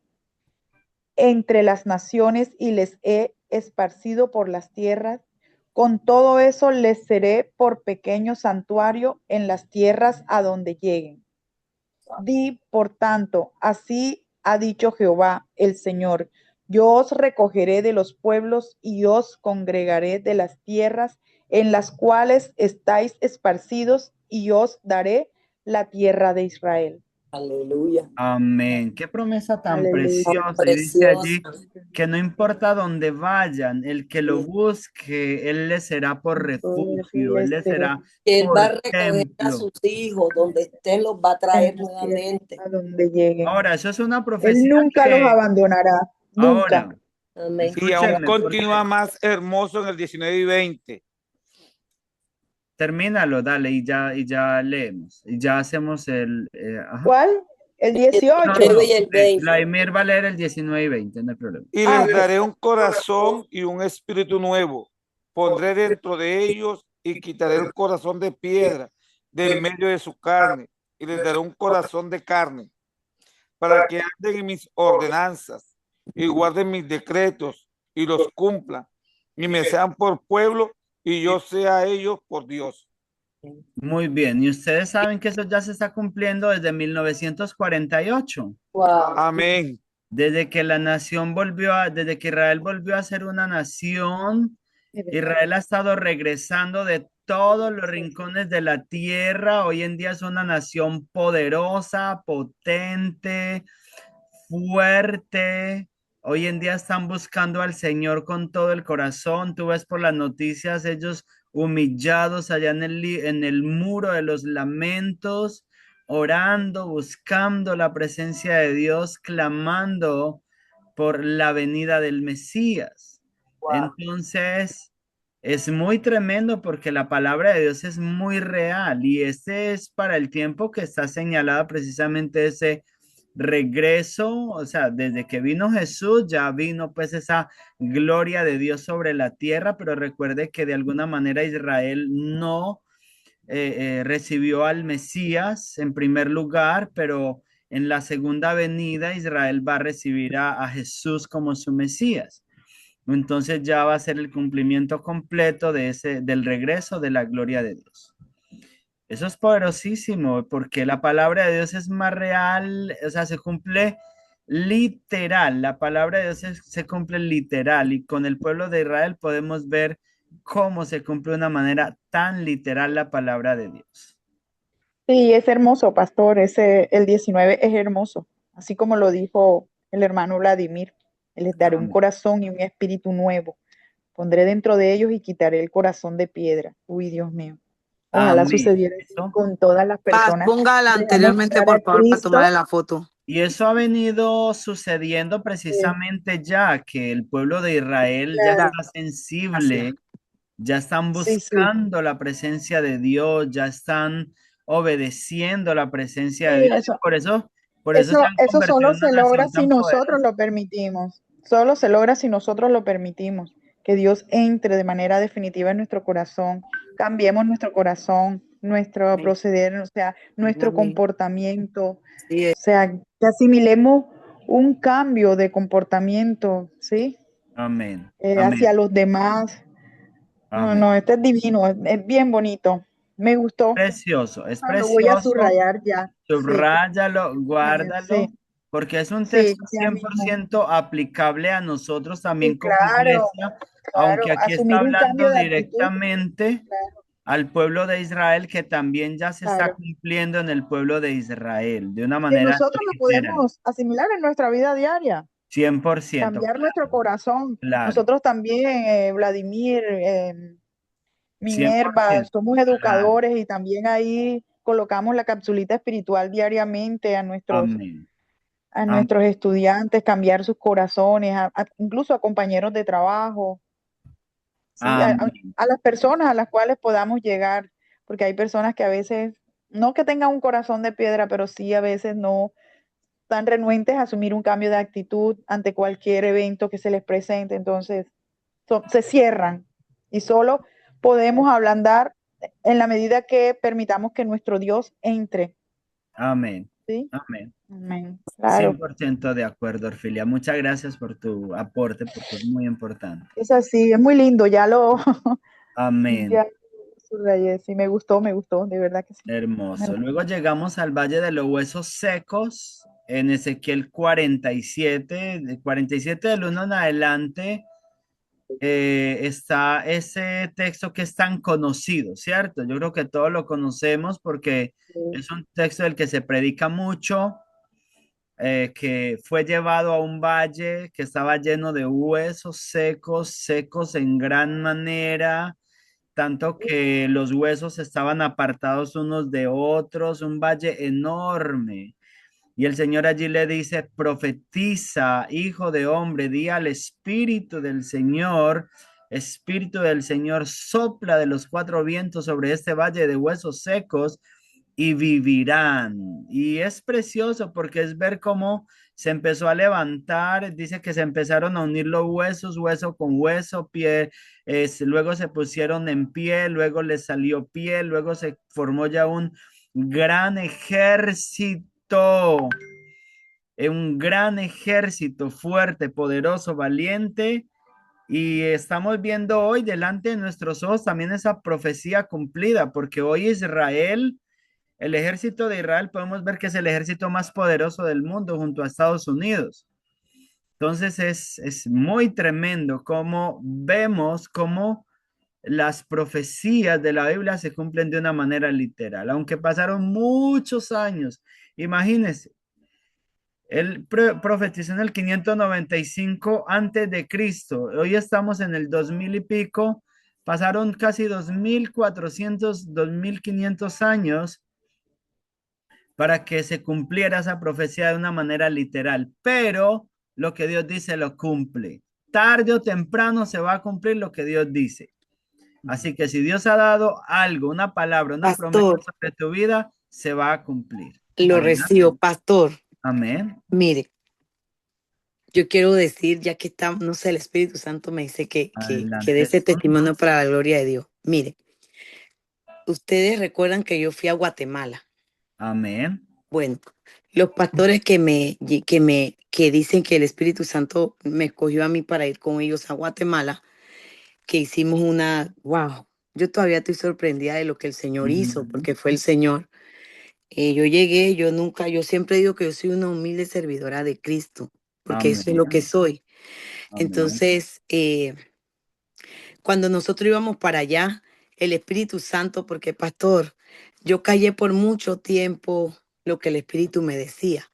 B: entre las naciones y les he esparcido por las tierras, con todo eso les seré por pequeño santuario en las tierras a donde lleguen. Di, por tanto, así ha dicho Jehová el Señor, yo os recogeré de los pueblos y os congregaré de las tierras en las cuales estáis esparcidos y os daré la tierra de Israel.
F: Aleluya.
C: Amén. Qué promesa tan
B: Aleluya.
C: preciosa. Y dice allí que no importa dónde vayan, el que lo busque, Él les será por refugio, Él les será
F: Él va a
C: por
F: recoger a
C: templo.
F: sus hijos, donde estén los va a traer
B: En las tierras
F: nuevamente.
B: a donde lleguen.
C: Ahora, eso es una
B: Él
C: profecía
B: nunca los
C: que
B: abandonará, nunca.
C: ahora,
F: Amén.
D: Y aún
C: escúchenme,
D: continúa
C: porque
D: más hermoso en el 19 y 20.
C: termínalo, dale, y ya leemos, y ya hacemos el ajá.
B: ¿Cuál? El 18.
C: No,
F: 19 y el 20.
C: Vladimir va a leer el 19 y 20, no hay problema.
D: Y les daré un corazón y un espíritu nuevo. Pondré dentro de ellos y quitaré el corazón de piedra de en medio de su carne. Y les daré un corazón de carne para que anden en mis ordenanzas y guarden mis decretos y los cumplan y me sean por pueblo y yo sea a ellos por Dios.
C: Muy bien, y ustedes saben que eso ya se está cumpliendo desde 1948.
F: Wow.
D: Amén.
C: Desde que desde que Israel volvió a ser una nación, Israel ha estado regresando de todos los rincones de la tierra. Hoy en día es una nación poderosa, potente, fuerte. Hoy en día están buscando al Señor con todo el corazón. Tú ves por las noticias ellos humillados allá en el muro de los lamentos, orando, buscando la presencia de Dios, clamando por la venida del Mesías. Entonces, es muy tremendo porque la palabra de Dios es muy real y este es para el tiempo que está señalada precisamente ese regreso, o sea, desde que vino Jesús ya vino pues esa gloria de Dios sobre la tierra, pero recuerde que de alguna manera Israel no recibió al Mesías en primer lugar, pero en la segunda venida Israel va a recibir a Jesús como su Mesías. Entonces ya va a ser el cumplimiento completo del regreso de la gloria de Dios. Eso es poderosísimo porque la palabra de Dios es más real, o sea, se cumple literal, la palabra de Dios se cumple literal y con el pueblo de Israel podemos ver cómo se cumple de una manera tan literal la palabra de Dios.
B: Sí, es hermoso, pastor. El 19 es hermoso, así como lo dijo el hermano Vladimir. Les daré un corazón y un espíritu nuevo. Pondré dentro de ellos y quitaré el corazón de piedra. Uy, Dios mío. Ojalá
C: Amén.
B: sucediera así con todas las personas.
A: Póngala
B: Dejamos
A: anteriormente,
B: para
A: por favor, para
B: Cristo.
A: tomarle la foto.
C: Y eso ha venido sucediendo precisamente ya que el pueblo de Israel ya
B: Claro.
C: está sensible ya están
B: Sí, sí.
C: buscando la presencia de Dios, ya están obedeciendo la presencia de
B: Sí,
C: Dios. Por eso se han
B: eso
C: convertido
B: solo
C: en una
B: se logra
C: nación
B: si
C: tan
B: nosotros
C: poderosa.
B: lo permitimos. Solo se logra si nosotros lo permitimos. Que Dios entre de manera definitiva en nuestro corazón. Cambiemos nuestro corazón, nuestro
A: Amén.
B: proceder, o sea, nuestro
A: Amén.
B: comportamiento.
A: Sí,
B: O sea, que asimilemos un cambio de comportamiento, ¿sí?
C: Amén.
B: Hacia
C: Amén.
B: los demás. No,
C: Amén.
B: no, este es divino, es bien bonito. Me gustó.
C: Precioso, es
B: Ah, lo voy a
C: precioso.
B: subrayar ya. Sí,
C: Subráyalo,
B: sí,
C: guárdalo, porque es un
B: sí,
C: texto
B: ya mismo.
C: 100% aplicable a nosotros
B: Sí,
C: también como
B: claro,
C: iglesia,
B: claro.
C: aunque aquí está
B: Asumir un cambio
C: hablando
B: de actitud.
C: directamente
B: Claro,
C: al pueblo de Israel, que también ya se está
B: claro.
C: cumpliendo en el pueblo de Israel, de una
B: Que
C: manera
B: nosotros lo
C: literal,
B: podemos asimilar en nuestra vida diaria,
C: 100%,
B: cambiar nuestro corazón.
C: claro,
B: Nosotros también, Vladimir, Minerva,
C: 100%,
B: somos
C: claro,
B: educadores y también ahí colocamos la capsulita espiritual diariamente
C: amén,
B: a
C: amén,
B: nuestros estudiantes, cambiar sus corazones, incluso a compañeros de trabajo, ¿sí?
C: amén,
B: A las personas a las cuales podamos llegar, porque hay personas que a veces, no que tengan un corazón de piedra, pero sí a veces no están renuentes a asumir un cambio de actitud ante cualquier evento que se les presente, entonces se cierran y solo podemos ablandar en la medida que permitamos que nuestro Dios entre,
C: amén,
B: ¿sí?
C: amén.
B: Amén. Claro,
C: 100% de acuerdo, Orfilia. Muchas gracias por tu aporte, porque es muy importante.
B: es así, es muy lindo,
C: Amén.
B: ya lo subrayé, sí, me gustó, de verdad que sí.
C: Hermoso. Luego llegamos al Valle de los Huesos Secos, en Ezequiel 47, de 47 del 1 en adelante, está ese texto que es tan conocido, ¿cierto? Yo creo que todos lo conocemos porque es un texto del que se predica mucho, que fue llevado a un valle que estaba lleno de huesos secos, secos en gran manera, tanto que los huesos estaban apartados unos de otros, un valle enorme. Y el Señor allí le dice, profetiza, hijo de hombre, di al Espíritu del Señor, sopla de los cuatro vientos sobre este valle de huesos secos y vivirán. Y es precioso porque es ver cómo se empezó a levantar, dice que se empezaron a unir los huesos, hueso con hueso, pie, luego se pusieron en pie, luego les salió pie, luego se formó ya un gran ejército fuerte, poderoso, valiente. Y estamos viendo hoy delante de nuestros ojos también esa profecía cumplida, porque hoy Israel, el ejército de Israel, podemos ver que es el ejército más poderoso del mundo junto a Estados Unidos. Entonces es muy tremendo cómo vemos cómo las profecías de la Biblia se cumplen de una manera literal, aunque pasaron muchos años. Imagínense, él profetizó en el 595 antes de Cristo. Hoy estamos en el 2000 y pico. Pasaron casi 2400, 2500 años para que se cumpliera esa profecía de una manera literal. Pero lo que Dios dice lo cumple. Tarde o temprano se va a cumplir lo que Dios dice. Así que si Dios ha dado algo, una palabra, una promesa
A: pastor,
C: sobre tu vida, se va a cumplir.
A: lo
C: Adelante.
A: recibo, pastor.
C: Amén.
A: Mire, yo quiero decir, ya que estamos, no sé, el Espíritu Santo me dice que dé
C: Adelante,
A: ese
C: hermano.
A: testimonio para la gloria de Dios. Mire, ustedes recuerdan que yo fui a Guatemala.
C: Amén.
A: Bueno, los pastores que dicen que el Espíritu Santo me escogió a mí para ir con ellos a Guatemala, que hicimos wow, yo todavía estoy sorprendida de lo que el Señor hizo, porque fue el Señor. Yo llegué, yo siempre digo que yo soy una humilde servidora de Cristo, porque eso es lo que
C: Amén.
A: soy.
C: Amén.
A: Entonces, cuando nosotros íbamos para allá, el Espíritu Santo, porque pastor, yo callé por mucho tiempo lo que el Espíritu me decía.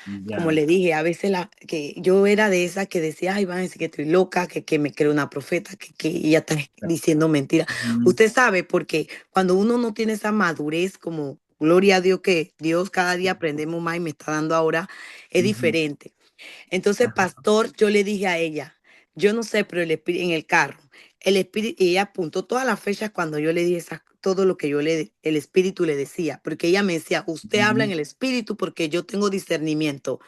A: Como
C: Ya.
A: le dije, a veces que yo era de esas que decía, ay, van a decir que estoy loca, que me creo una profeta, que ella está diciendo mentiras. Usted sabe, porque cuando uno no tiene esa madurez, como gloria a Dios que Dios cada día aprendemos más y me está dando ahora, es diferente. Entonces, pastor, yo le dije a ella, yo no sé, pero en el carro, el espíritu, y ella apuntó todas las fechas cuando yo le di todo lo que el espíritu le decía, porque ella me decía, usted habla en el espíritu porque yo tengo discernimiento.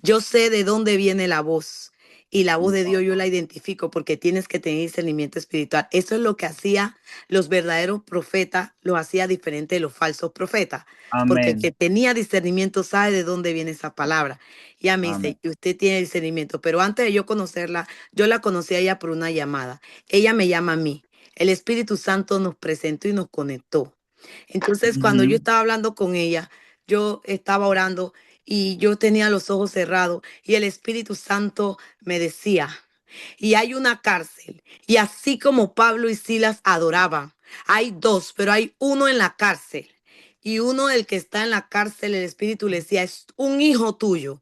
A: Yo sé de dónde viene la voz. Y la voz de Dios yo la identifico porque tienes que tener discernimiento espiritual. Eso es lo que hacía los verdaderos profetas, lo hacía diferente de los falsos profetas. Porque el que
C: Amén.
A: tenía discernimiento sabe de dónde viene esa palabra. Y ella me
C: Amén.
A: dice, y usted tiene discernimiento. Pero antes de yo conocerla, yo la conocí a ella por una llamada. Ella me llama a mí. El Espíritu Santo nos presentó y nos conectó. Entonces, cuando yo
C: Ujú.
A: estaba hablando con ella, yo estaba orando y yo tenía los ojos cerrados y el Espíritu Santo me decía, y hay una cárcel, y así como Pablo y Silas adoraban, hay dos, pero hay uno en la cárcel. Y uno del que está en la cárcel, el Espíritu le decía, es un hijo tuyo.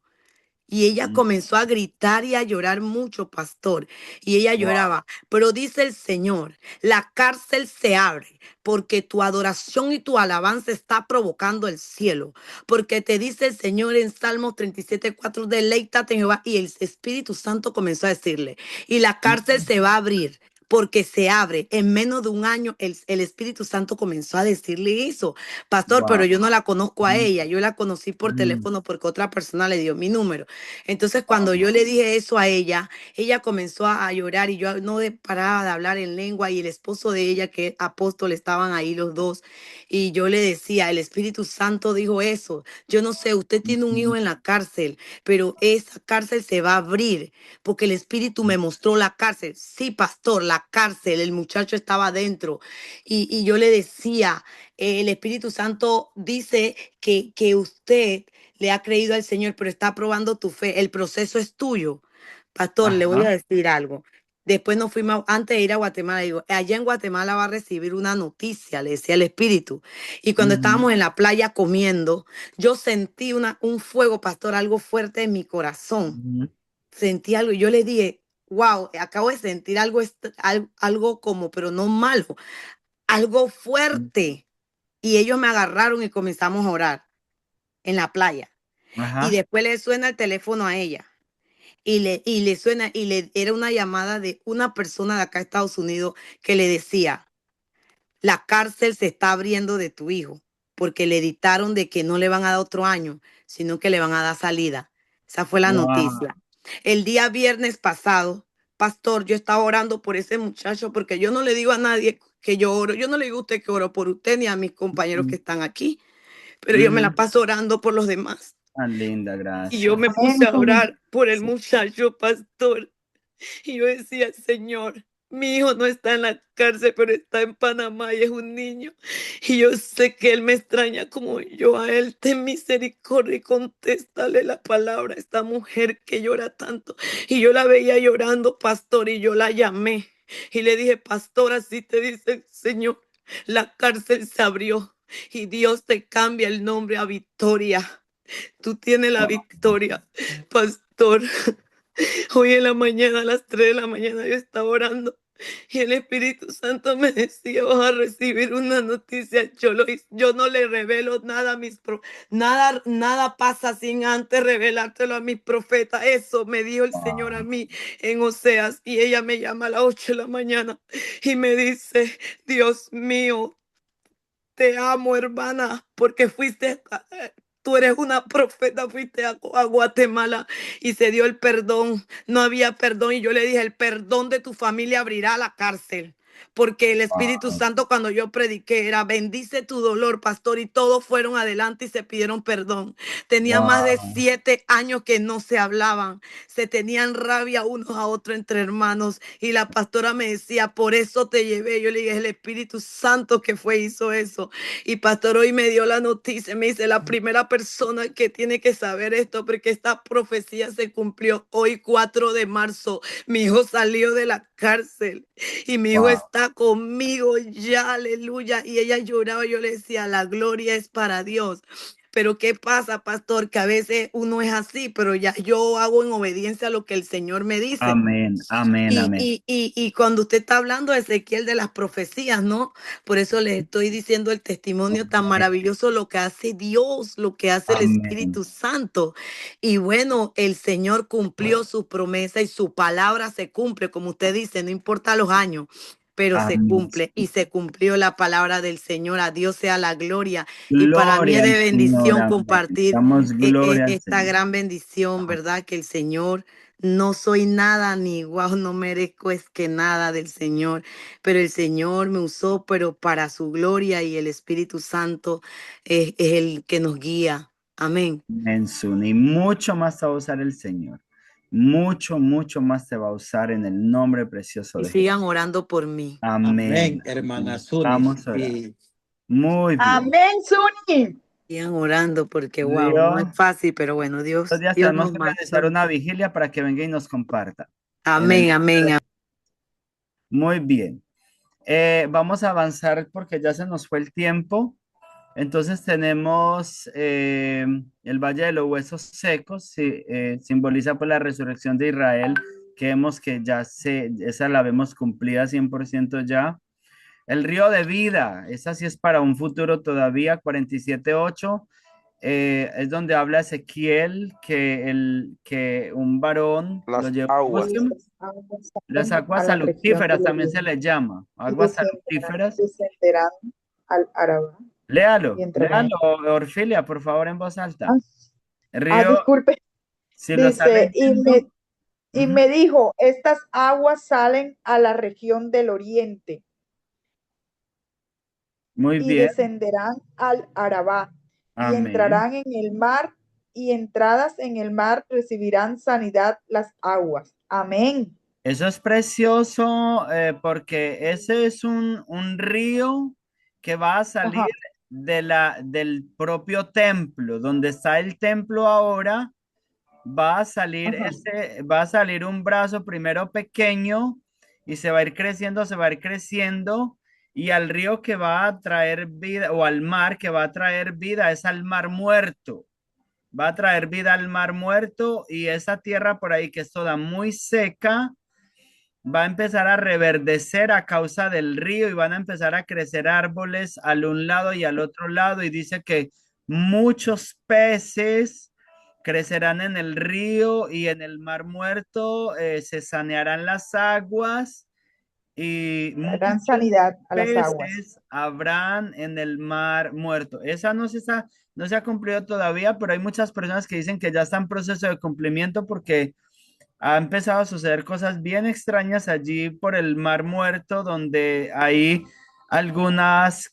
A: Y ella comenzó a gritar y a llorar mucho, pastor. Y ella
C: Wow.
A: lloraba. Pero dice el Señor, la cárcel se abre porque tu adoración y tu alabanza está provocando el cielo. Porque te dice el Señor en Salmos 37:4, deleítate en Jehová. Y el Espíritu Santo comenzó a decirle, y la cárcel se va a abrir. Porque se abre en menos de un año, el Espíritu Santo comenzó a decirle eso, pastor, pero
C: Wow.
A: yo no la conozco a
C: Ujú.
A: ella, yo la conocí por
C: Ujú.
A: teléfono porque otra persona le dio mi número. Entonces, cuando
C: Wow.
A: yo le dije eso a ella, ella comenzó a llorar y yo no paraba de hablar en lengua y el esposo de ella, que es apóstol, estaban ahí los dos. Y yo le decía, el Espíritu Santo dijo eso. Yo no sé, usted tiene un hijo
C: Ujú.
A: en la cárcel, pero esa cárcel se va a abrir porque el Espíritu me mostró la cárcel. Sí, pastor, la cárcel, el muchacho estaba adentro. Y yo le decía, el Espíritu Santo dice que usted le ha creído al Señor, pero está probando tu fe. El proceso es tuyo. Pastor, le voy a
C: Ajá.
A: decir algo. Después nos fuimos, antes de ir a Guatemala, digo, allá en Guatemala va a recibir una noticia, le decía el Espíritu. Y cuando
C: Ujú.
A: estábamos en la playa comiendo, yo sentí un fuego, pastor, algo fuerte en mi corazón.
C: Ujú.
A: Sentí algo y yo le dije, wow, acabo de sentir algo, algo como, pero no malo, algo fuerte. Y ellos me agarraron y comenzamos a orar en la playa. Y
C: Ajá.
A: después le suena el teléfono a ella. Y le suena, era una llamada de una persona de acá de Estados Unidos que le decía, la cárcel se está abriendo de tu hijo, porque le dictaron de que no le van a dar otro año, sino que le van a dar salida. Esa fue la
C: Wow.
A: noticia. El día viernes pasado, pastor, yo estaba orando por ese muchacho, porque yo no le digo a nadie que yo oro, yo no le digo a usted que oro por usted ni a mis compañeros que
C: Ujú.
A: están aquí, pero yo me la
C: Ujú.
A: paso orando por los demás.
C: Tan linda,
A: Y yo me
C: gracias.
A: puse a
B: Amén.
A: orar por el
C: Sí.
A: muchacho, pastor. Y yo decía, Señor, mi hijo no está en la cárcel, pero está en Panamá y es un niño. Y yo sé que él me extraña como yo a él. Ten misericordia y contéstale la palabra a esta mujer que llora tanto. Y yo la veía llorando, pastor, y yo la llamé. Y le dije, pastor, así te dice el Señor, la cárcel se abrió y Dios te cambia el nombre a Victoria. Tú tienes la
C: Wow.
A: victoria, pastor. Hoy en la mañana, a las 3 de la mañana, yo estaba orando y el Espíritu Santo me decía, vas a recibir una noticia. Yo no le revelo nada a nada pasa sin antes revelártelo a mis profetas. Eso me dijo el Señor a
C: Wow.
A: mí en Oseas. Y ella me llama a las 8 de la mañana y me dice, Dios mío, te amo, hermana, porque tú eres una profeta, fuiste a Guatemala y se dio el perdón. No había perdón y yo le dije, el perdón de tu familia abrirá la cárcel. Porque el Espíritu
C: Wow.
A: Santo cuando yo prediqué era, bendice tu dolor, pastor, y todos fueron adelante y se pidieron perdón. Tenía más de
C: Wow.
A: 7 años que no se hablaban, se tenían rabia unos a otros entre hermanos y la pastora me decía, por eso te llevé. Yo le dije, el Espíritu Santo que hizo eso. Y pastor hoy me dio la noticia, me dice, la primera persona que tiene que saber esto, porque esta profecía se cumplió hoy 4 de marzo. Mi hijo salió de la cárcel y mi hijo
C: Wow.
A: está conmigo ya, aleluya. Y ella lloraba, yo le decía, la gloria es para Dios. Pero ¿qué pasa, pastor? Que a veces uno es así, pero ya yo hago en obediencia a lo que el Señor me dice.
C: Amén, amén, amén.
A: Y cuando usted está hablando, Ezequiel, de las profecías, ¿no? Por eso les estoy diciendo el testimonio tan maravilloso, lo que hace Dios, lo que hace el Espíritu Santo. Y bueno, el Señor cumplió su promesa y su palabra se cumple, como usted dice, no importa los años, pero se
C: Amén.
A: cumple y se cumplió la palabra del Señor. A Dios sea la gloria. Y para mí
C: Gloria
A: es
C: al
A: de bendición
C: Señor, amén.
A: compartir
C: Damos gloria al
A: esta
C: Señor.
A: gran bendición, ¿verdad? Que el Señor, no soy nada ni igual, no merezco es que nada del Señor, pero el Señor me usó, pero para su gloria, y el Espíritu Santo es el que nos guía. Amén.
C: Amén, Suni. Mucho más te va a usar el Señor. Mucho, mucho más te va a usar en el nombre precioso
A: Y
C: de
A: sigan
C: Jesús.
A: orando por mí.
C: Amén.
I: Amén, hermana Suni.
C: Vamos a orar.
I: Y
C: Muy bien.
B: Amén, Suni.
A: Sigan orando porque, wow, no es
C: Dios,
A: fácil, pero bueno, Dios
C: estos días
A: Dios
C: tenemos
A: nos
C: que
A: manda.
C: realizar una vigilia para que venga y nos comparta.
A: Amén, amén.
C: Muy bien. Vamos a avanzar porque ya se nos fue el tiempo. Entonces tenemos el Valle de los Huesos Secos, simboliza por la resurrección de Israel, que vemos que esa la vemos cumplida 100% ya. El río de vida, esa sí es para un futuro todavía, 47:8. Es donde habla Ezequiel que un varón lo
D: Las
C: llevó.
D: aguas.
C: Las aguas salutíferas también se les llama, aguas salutíferas.
B: Descenderán al Arabá.
C: Léalo,
B: Y entrarán.
C: Orfilia, por favor, en voz alta. El
B: Ah,
C: río,
B: disculpe.
C: si lo está
B: Dice,
C: leyendo,
B: y me dijo, estas aguas salen a la región del oriente
C: muy
B: y
C: bien,
B: descenderán al Arabá y
C: amén.
B: entrarán en el mar, y entradas en el mar recibirán sanidad las aguas. Amén.
C: Eso es precioso porque ese es un río que va a salir
B: Ajá.
C: del propio templo, donde está el templo ahora. Va a salir
B: Ajá.
C: va a salir un brazo primero pequeño y se va a ir creciendo, y al río que va a traer vida, o al mar que va a traer vida, es al mar muerto. Va a traer vida al mar muerto, y esa tierra por ahí que es toda muy seca va a empezar a reverdecer a causa del río, y van a empezar a crecer árboles al un lado y al otro lado, y dice que muchos peces crecerán en el río y en el mar muerto, se sanearán las aguas, y
B: Darán
C: muchos
B: sanidad a las aguas.
C: peces habrán en el mar muerto. Esa no se ha cumplido todavía, pero hay muchas personas que dicen que ya está en proceso de cumplimiento, porque ha empezado a suceder cosas bien extrañas allí por el mar muerto, donde hay algunos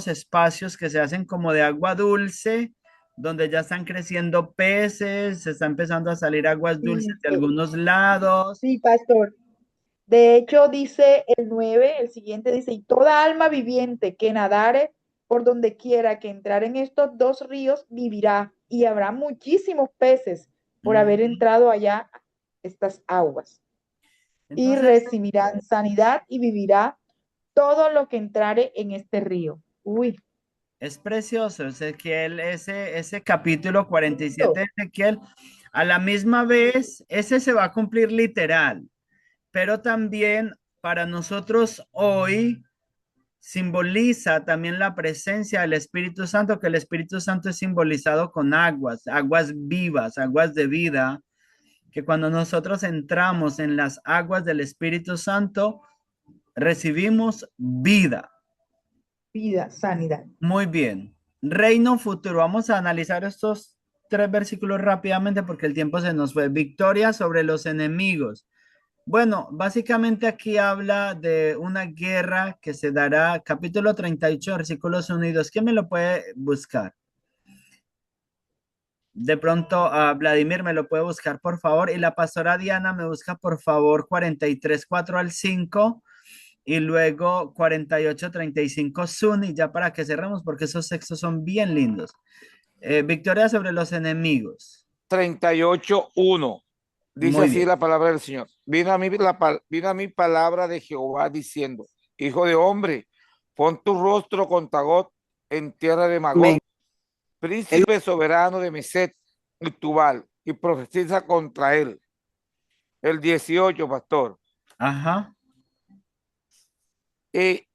C: espacios que se hacen como de agua dulce, donde ya están creciendo peces, se está empezando a salir aguas dulces de algunos lados.
B: Sí, pastor. De hecho, dice el 9, el siguiente dice, y toda alma viviente que nadare por donde quiera que entrar en estos dos ríos vivirá, y habrá muchísimos peces por haber entrado allá estas aguas. Y
C: Entonces,
B: recibirán sanidad y vivirá todo lo que entrare en este río. Uy.
C: es precioso, Ezequiel, ese capítulo 47 de Ezequiel, a la misma vez, ese se va a cumplir literal, pero también para nosotros hoy simboliza también la presencia del Espíritu Santo, que el Espíritu Santo es simbolizado con aguas vivas, aguas de vida, que cuando nosotros entramos en las aguas del Espíritu Santo, recibimos vida.
B: Vida, sanidad.
C: Muy bien. Reino futuro. Vamos a analizar estos 3 versículos rápidamente porque el tiempo se nos fue. Victoria sobre los enemigos. Bueno, básicamente aquí habla de una guerra que se dará, capítulo 38, versículos 1 y 2. ¿Quién me lo puede buscar? De pronto, Vladimir me lo puede buscar, por favor. Y la pastora Diana me busca, por favor, 43, 4 al 5. Y luego 48, 35 Suni, ya para que cerremos, porque esos textos son bien lindos. Victoria sobre los enemigos.
D: 38:1. Dice
C: Muy
D: así
C: bien.
D: la palabra del Señor. Vino a mí palabra de Jehová diciendo, hijo de hombre, pon tu rostro con Tagot en tierra de Magón, príncipe soberano de Meset y Tubal, y profetiza contra él. El 18, pastor.
C: Ajá.
D: Y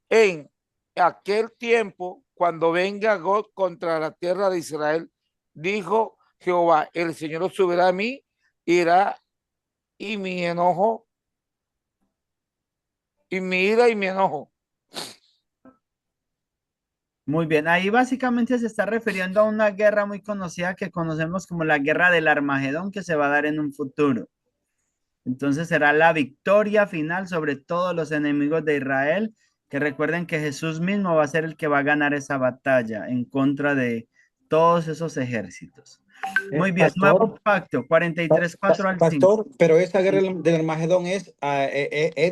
D: en aquel tiempo, cuando venga Gog contra la tierra de Israel, dijo Jehová, el Señor subirá a mí, irá, y mi enojo, y mi ira y mi enojo.
C: Muy bien, ahí básicamente se está refiriendo a una guerra muy conocida que conocemos como la guerra del Armagedón, que se va a dar en un futuro. Entonces será la victoria final sobre todos los enemigos de Israel, que recuerden que Jesús mismo va a ser el que va a ganar esa batalla en contra de todos esos ejércitos. Muy bien,
I: Pastor,
C: nuevo pacto, 43:4 al 5.
I: pastor, pero esa guerra del Armagedón es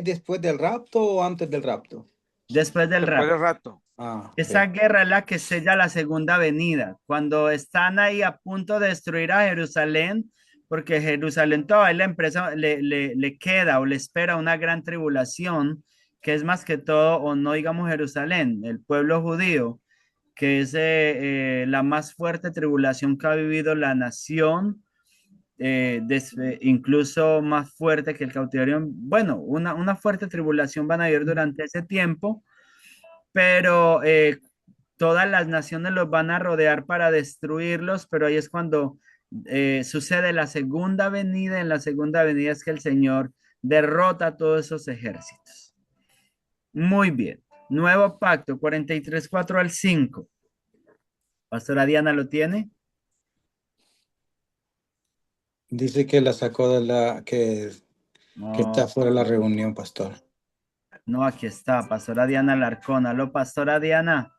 I: después del rapto o antes del rapto.
C: Después del
D: Después
C: rapto.
D: del rato.
C: Esa guerra es la que sella la segunda venida, cuando están ahí a punto de destruir a Jerusalén, porque Jerusalén todavía la empresa le queda o le espera una gran tribulación, que es más que todo, o no digamos Jerusalén, el pueblo judío, que es la más fuerte tribulación que ha vivido la nación, incluso más fuerte que el cautiverio. Bueno, una fuerte tribulación van a vivir durante ese tiempo, pero todas las naciones los van a rodear para destruirlos, pero ahí es cuando sucede la segunda venida. En la segunda venida es que el Señor derrota a todos esos ejércitos. Muy bien. Nuevo pacto, 43:4 al 5. Pastora Diana, ¿lo tiene?
I: Dice que la sacó de que está fuera de la reunión, pastor.
C: No, aquí está, Pastora Diana Larcón. Aló, Pastora Diana.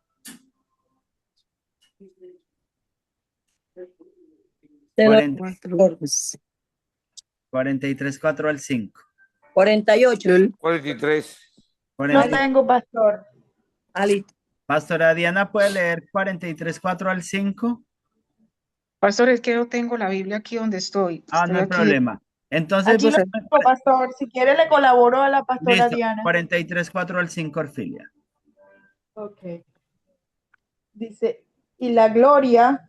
C: 43:4 al 5.
F: 48.
D: 43.
B: No tengo, pastor.
F: Listo.
C: Pastora Diana, ¿puede leer 43:4 al 5?
E: Pastor, es que yo tengo la Biblia aquí donde estoy.
C: No hay
E: Estoy aquí.
C: problema. Entonces,
B: Aquí lo tengo, pastor. Si quiere le colaboro a la pastora
C: listo,
B: Diana.
C: 43:4 al 5, Orfilia.
B: Ok. Dice, y la gloria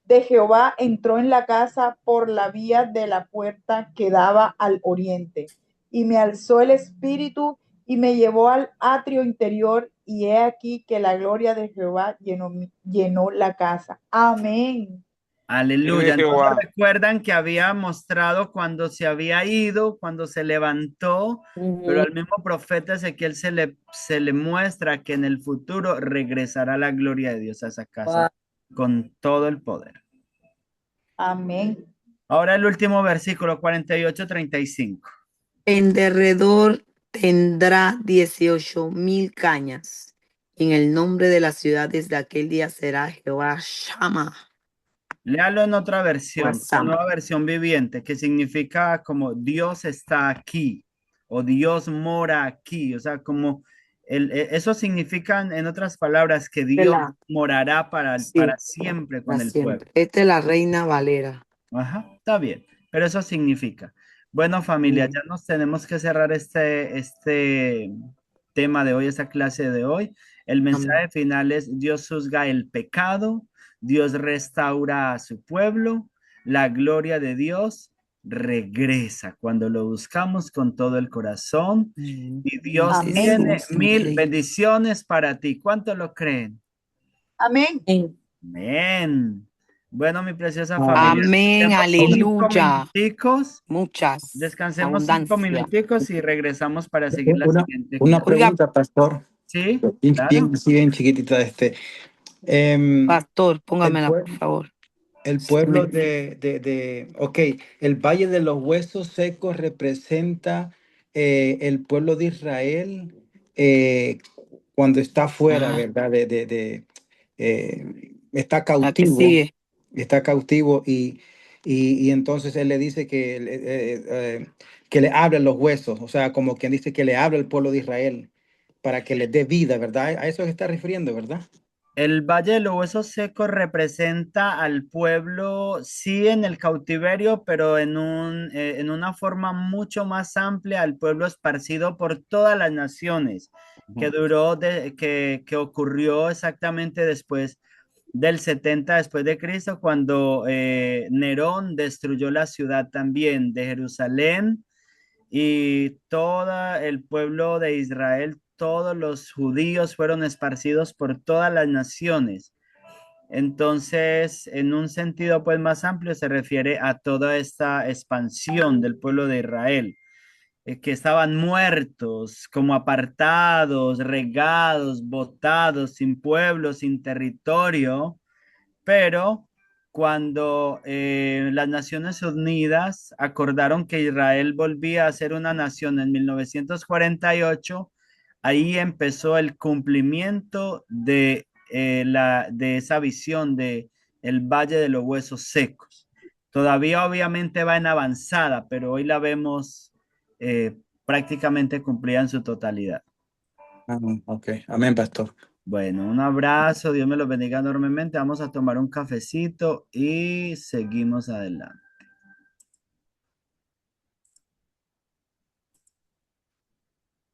B: de Jehová entró en la casa por la vía de la puerta que daba al oriente, y me alzó el espíritu y me llevó al atrio interior, y he aquí que la gloria de Jehová llenó la casa. Amén.
C: Aleluya. Entonces
D: Jehová.
C: recuerdan que había mostrado cuando se había ido, cuando se levantó, pero al mismo profeta Ezequiel se le muestra que en el futuro regresará la gloria de Dios a esa casa con todo el poder.
B: Amén.
C: Ahora el último versículo, 48:35.
A: En derredor tendrá 18,000 cañas. En el nombre de las ciudades de aquel día será Jehová Shama.
C: Léalo en otra versión, la
A: Wasama.
C: nueva versión viviente, que significa como Dios está aquí o Dios mora aquí. O sea, como eso significa, en otras palabras, que Dios morará para siempre con el pueblo.
A: Esta es la Reina Valera.
C: Ajá, está bien, pero eso significa. Bueno, familia, ya nos tenemos que cerrar este tema de hoy, esta clase de hoy. El mensaje final es: Dios juzga el pecado, Dios restaura a su pueblo, la gloria de Dios regresa cuando lo buscamos con todo el corazón, y Dios tiene 1000 bendiciones para ti. ¿Cuánto lo creen?
B: Amén.
C: Amén. Bueno, mi preciosa familia.
A: Amén, aleluya.
C: Muchas. Descansemos 5 minuticos y regresamos para seguir la siguiente.
I: Una pregunta, pastor.
C: Sí,
I: claro. Bien chiquitita.
A: Pastor, póngamela, por favor.
I: El pueblo ok, el Valle de los Huesos Secos representa el pueblo de Israel cuando está fuera, ¿verdad? Está cautivo. Está cautivo y entonces él le dice que le hablen los huesos, o sea, como quien dice que le habla al pueblo de Israel para que les dé vida, ¿verdad? A eso se está refiriendo, ¿verdad?
C: El Valle de los Huesos Secos representa al pueblo, sí, en el cautiverio, pero en una forma mucho más amplia, al pueblo esparcido por todas las naciones, que ocurrió exactamente después del 70 después de Cristo, cuando Nerón destruyó la ciudad también de Jerusalén y todo el pueblo de Israel, todos los judíos fueron esparcidos por todas las naciones. Entonces, en un sentido pues más amplio se refiere a toda esta expansión del pueblo de Israel, que estaban muertos, como apartados, regados, botados, sin pueblo, sin territorio, pero cuando las Naciones Unidas acordaron que Israel volvía a ser una nación en 1948, ahí empezó el cumplimiento de esa visión de el Valle de los Huesos Secos. Todavía obviamente va en avanzada, pero hoy la vemos prácticamente cumplida en su totalidad.
I: Ok, amén, pastor.
C: Bueno, un abrazo, Dios me los bendiga enormemente. Vamos a tomar un cafecito y seguimos adelante.